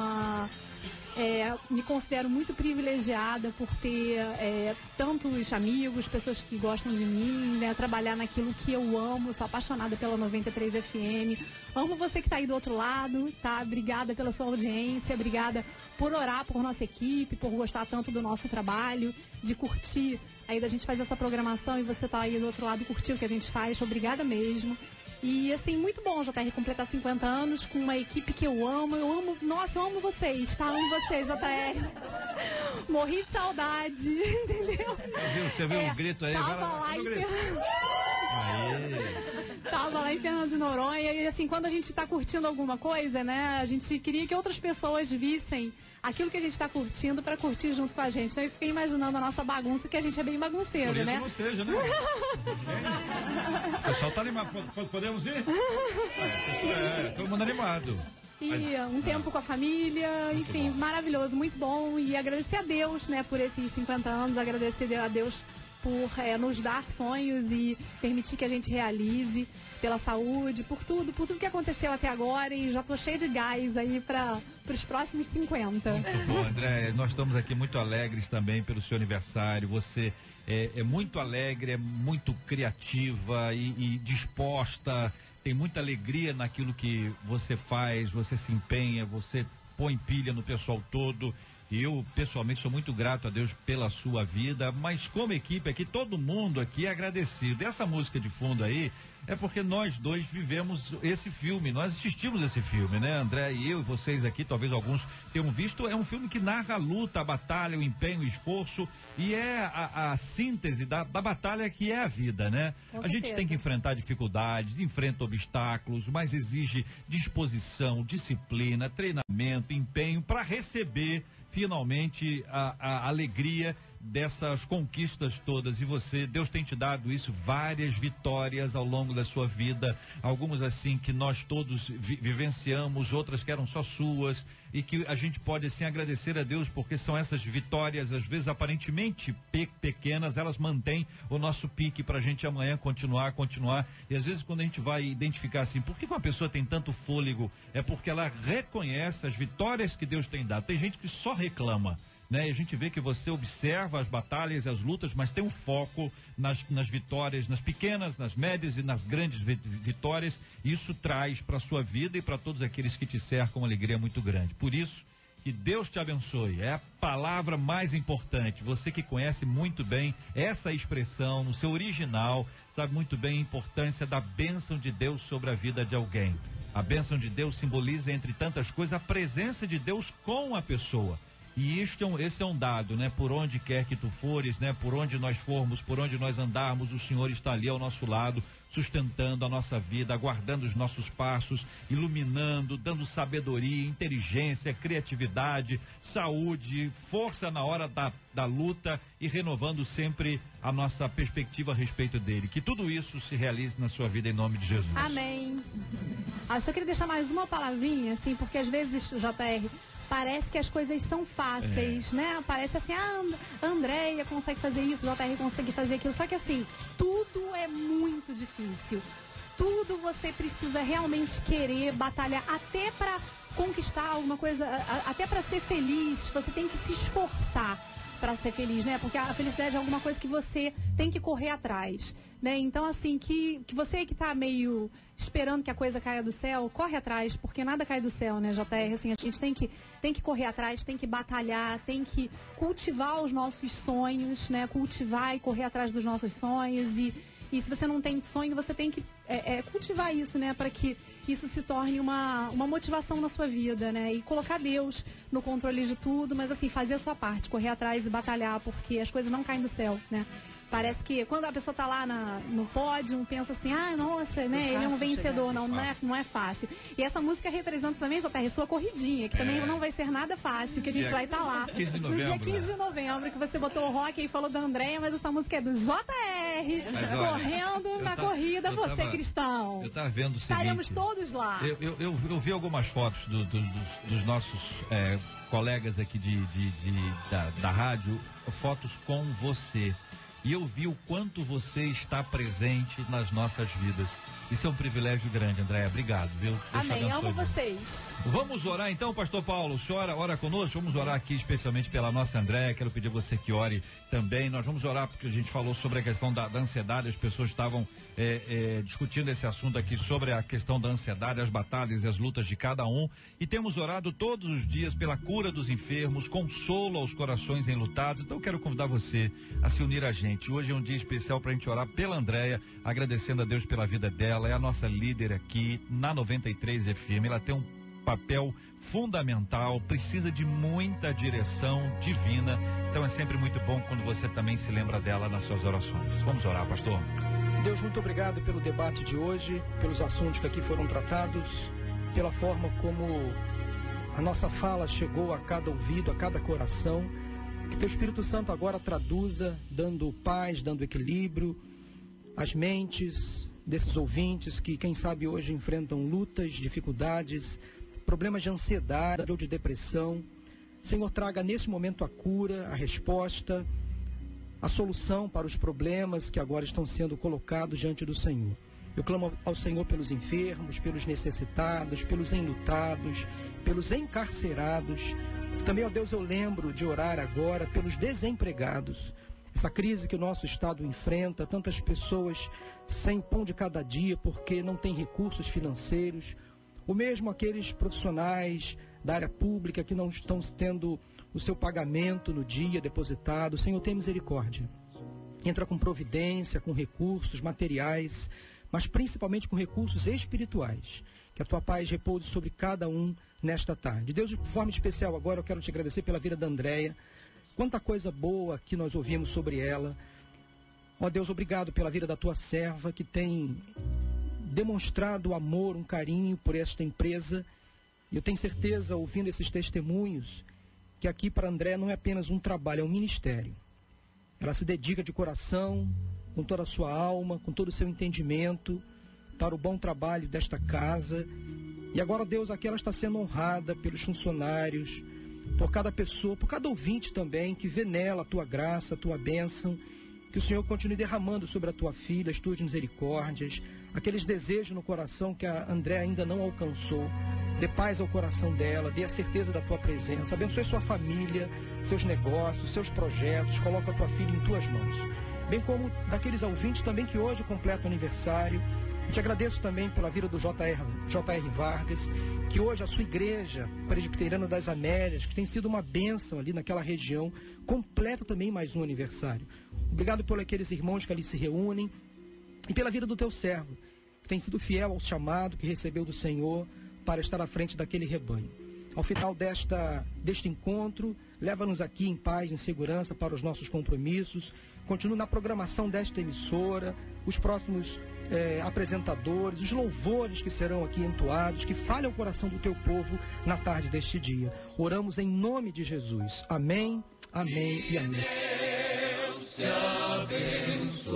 me considero muito privilegiada por ter tantos amigos, pessoas que gostam de mim, né, trabalhar naquilo que eu amo. Sou apaixonada pela 93 FM. Amo você que está aí do outro lado, tá? Obrigada pela sua audiência, obrigada por orar por nossa equipe, por gostar tanto do nosso trabalho, de curtir. Aí da gente faz essa programação e você tá aí do outro lado e curtir o que a gente faz. Obrigada mesmo. E assim, muito bom, JR, completar 50 anos com uma equipe que eu amo. Nossa, eu amo vocês, tá? Amo vocês, JR. Morri de saudade, entendeu? Você viu o grito aí? Tava lá em Fernando de Noronha e assim, quando a gente tá curtindo alguma coisa, né, a gente queria que outras pessoas vissem aquilo que a gente tá curtindo pra curtir junto com a gente. Então eu fiquei imaginando a nossa bagunça, que a gente é bem bagunceiro, por isso né? Não seja, né? O pessoal tá animado. Podemos ir? Todo mundo animado. E um tempo com a família, muito enfim, bom. Maravilhoso, muito bom. E agradecer a Deus, né, por esses 50 anos, agradecer a Deus por nos dar sonhos e permitir que a gente realize, pela saúde, por tudo que aconteceu até agora, e já tô cheio de gás aí para os próximos 50. Muito bom, André, nós estamos aqui muito alegres também pelo seu aniversário. Você é muito alegre, é muito criativa e disposta, tem muita alegria naquilo que você faz, você se empenha, você põe pilha no pessoal todo. E eu, pessoalmente, sou muito grato a Deus pela sua vida, mas como equipe aqui, todo mundo aqui é agradecido. Essa música de fundo aí é porque nós dois vivemos esse filme, nós assistimos esse filme, né, André? E eu e vocês aqui, talvez alguns tenham visto, é um filme que narra a luta, a batalha, o empenho, o esforço, e é a síntese da batalha que é a vida, né? A gente tem que enfrentar dificuldades, enfrenta obstáculos, mas exige disposição, disciplina, treinamento, empenho para receber finalmente a alegria dessas conquistas todas. E Deus tem te dado isso, várias vitórias ao longo da sua vida, algumas assim que nós todos vivenciamos, outras que eram só suas, e que a gente pode assim agradecer a Deus, porque são essas vitórias, às vezes aparentemente pequenas, elas mantêm o nosso pique pra gente amanhã continuar, e às vezes quando a gente vai identificar assim, por que uma pessoa tem tanto fôlego? É porque ela reconhece as vitórias que Deus tem dado. Tem gente que só reclama, né? E a gente vê que você observa as batalhas e as lutas, mas tem um foco nas vitórias, nas pequenas, nas médias e nas grandes vitórias. Isso traz para a sua vida e para todos aqueles que te cercam uma alegria muito grande. Por isso, que Deus te abençoe. É a palavra mais importante. Você que conhece muito bem essa expressão no seu original, sabe muito bem a importância da bênção de Deus sobre a vida de alguém. A bênção de Deus simboliza, entre tantas coisas, a presença de Deus com a pessoa. E esse é um dado, né? Por onde quer que tu fores, né? Por onde nós formos, por onde nós andarmos, o Senhor está ali ao nosso lado, sustentando a nossa vida, aguardando os nossos passos, iluminando, dando sabedoria, inteligência, criatividade, saúde, força na hora da luta e renovando sempre a nossa perspectiva a respeito dele. Que tudo isso se realize na sua vida em nome de Jesus. Amém. Só queria deixar mais uma palavrinha, assim, porque às vezes, JR, parece que as coisas são fáceis, né? Parece assim, a Andréia consegue fazer isso, o JR consegue fazer aquilo. Só que assim, tudo é muito difícil. Tudo você precisa realmente querer batalhar, até para conquistar alguma coisa, até para ser feliz, você tem que se esforçar para ser feliz, né? Porque a felicidade é alguma coisa que você tem que correr atrás, né? Então, assim, que você que tá meio esperando que a coisa caia do céu, corre atrás, porque nada cai do céu, né, JR? Assim, a gente tem que correr atrás, tem que batalhar, tem que cultivar os nossos sonhos, né? Cultivar e correr atrás dos nossos sonhos, e se você não tem sonho, você tem que cultivar isso, né? Para que isso se torne uma motivação na sua vida, né? E colocar Deus no controle de tudo, mas assim, fazer a sua parte, correr atrás e batalhar, porque as coisas não caem do céu, né? Parece que quando a pessoa tá lá no pódio, pensa assim, nossa, né? Ele é um vencedor, não é fácil. E essa música representa também, JR, sua corridinha, que também não vai ser nada fácil, que a gente vai estar lá. 15 de novembro, no dia 15 de novembro, que você botou o rock e falou da Andréia, mas essa música é do JR, correndo na corrida, você cristão. Eu tava vendo o seguinte, estaremos todos lá. Eu vi algumas fotos dos nossos colegas aqui da rádio, fotos com você. e eu vi o quanto você está presente nas nossas vidas. Isso é um privilégio grande, Andréia. Obrigado, viu? Deus Amém, abençoe. amo vocês. Vamos orar então, pastor Paulo. O senhor ora conosco? Vamos orar aqui especialmente pela nossa Andréia. Quero pedir a você que ore também. Nós vamos orar porque a gente falou sobre a questão da ansiedade. As pessoas estavam discutindo esse assunto aqui sobre a questão da ansiedade, as batalhas e as lutas de cada um. E temos orado todos os dias pela cura dos enfermos, consolo aos corações enlutados. Então eu quero convidar você a se unir a gente. Hoje é um dia especial para a gente orar pela Andréia, agradecendo a Deus pela vida dela. Ela é a nossa líder aqui na 93 FM. Ela tem um papel fundamental, precisa de muita direção divina. Então é sempre muito bom quando você também se lembra dela nas suas orações. Vamos orar, pastor. Deus, muito obrigado pelo debate de hoje, pelos assuntos que aqui foram tratados, pela forma como a nossa fala chegou a cada ouvido, a cada coração. Que teu Espírito Santo agora traduza, dando paz, dando equilíbrio às mentes desses ouvintes que, quem sabe, hoje enfrentam lutas, dificuldades, problemas de ansiedade ou de depressão. Senhor, traga nesse momento a cura, a resposta, a solução para os problemas que agora estão sendo colocados diante do Senhor. Eu clamo ao Senhor pelos enfermos, pelos necessitados, pelos enlutados, pelos encarcerados. Também, ó Deus, eu lembro de orar agora pelos desempregados. Essa crise que o nosso estado enfrenta, tantas pessoas sem pão de cada dia porque não têm recursos financeiros, ou mesmo aqueles profissionais da área pública que não estão tendo o seu pagamento no dia depositado. Senhor, tem misericórdia. Entra com providência, com recursos materiais, mas principalmente com recursos espirituais. Que a tua paz repouse sobre cada um nesta tarde. Deus, de forma especial agora eu quero te agradecer pela vida da Andréia. Quanta coisa boa que nós ouvimos sobre ela. Ó Deus, obrigado pela vida da tua serva, que tem demonstrado amor, um carinho por esta empresa. E eu tenho certeza, ouvindo esses testemunhos, que aqui para André não é apenas um trabalho, é um ministério. Ela se dedica de coração, com toda a sua alma, com todo o seu entendimento, para o bom trabalho desta casa. E agora, Deus, aqui ela está sendo honrada pelos funcionários, por cada pessoa, por cada ouvinte também, que vê nela a tua graça, a tua bênção. Que o Senhor continue derramando sobre a tua filha as tuas misericórdias, aqueles desejos no coração que a André ainda não alcançou. Dê paz ao coração dela, dê a certeza da tua presença. Abençoe sua família, seus negócios, seus projetos. Coloca a tua filha em tuas mãos. Bem como daqueles ouvintes também que hoje completam aniversário. Eu te agradeço também pela vida do J.R. Vargas, que hoje a sua igreja presbiteriana das Amélias, que tem sido uma bênção ali naquela região, completa também mais um aniversário. Obrigado por aqueles irmãos que ali se reúnem e pela vida do teu servo, que tem sido fiel ao chamado que recebeu do Senhor para estar à frente daquele rebanho. Ao final deste encontro, leva-nos aqui em paz, em segurança para os nossos compromissos. Continue na programação desta emissora, os próximos apresentadores, os louvores que serão aqui entoados, que falem o coração do teu povo na tarde deste dia. Oramos em nome de Jesus. Amém, amém e amém. Deus te abençoe.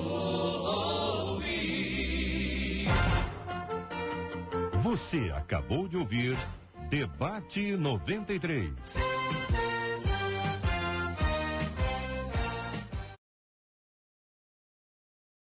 Você acabou de ouvir Debate 93.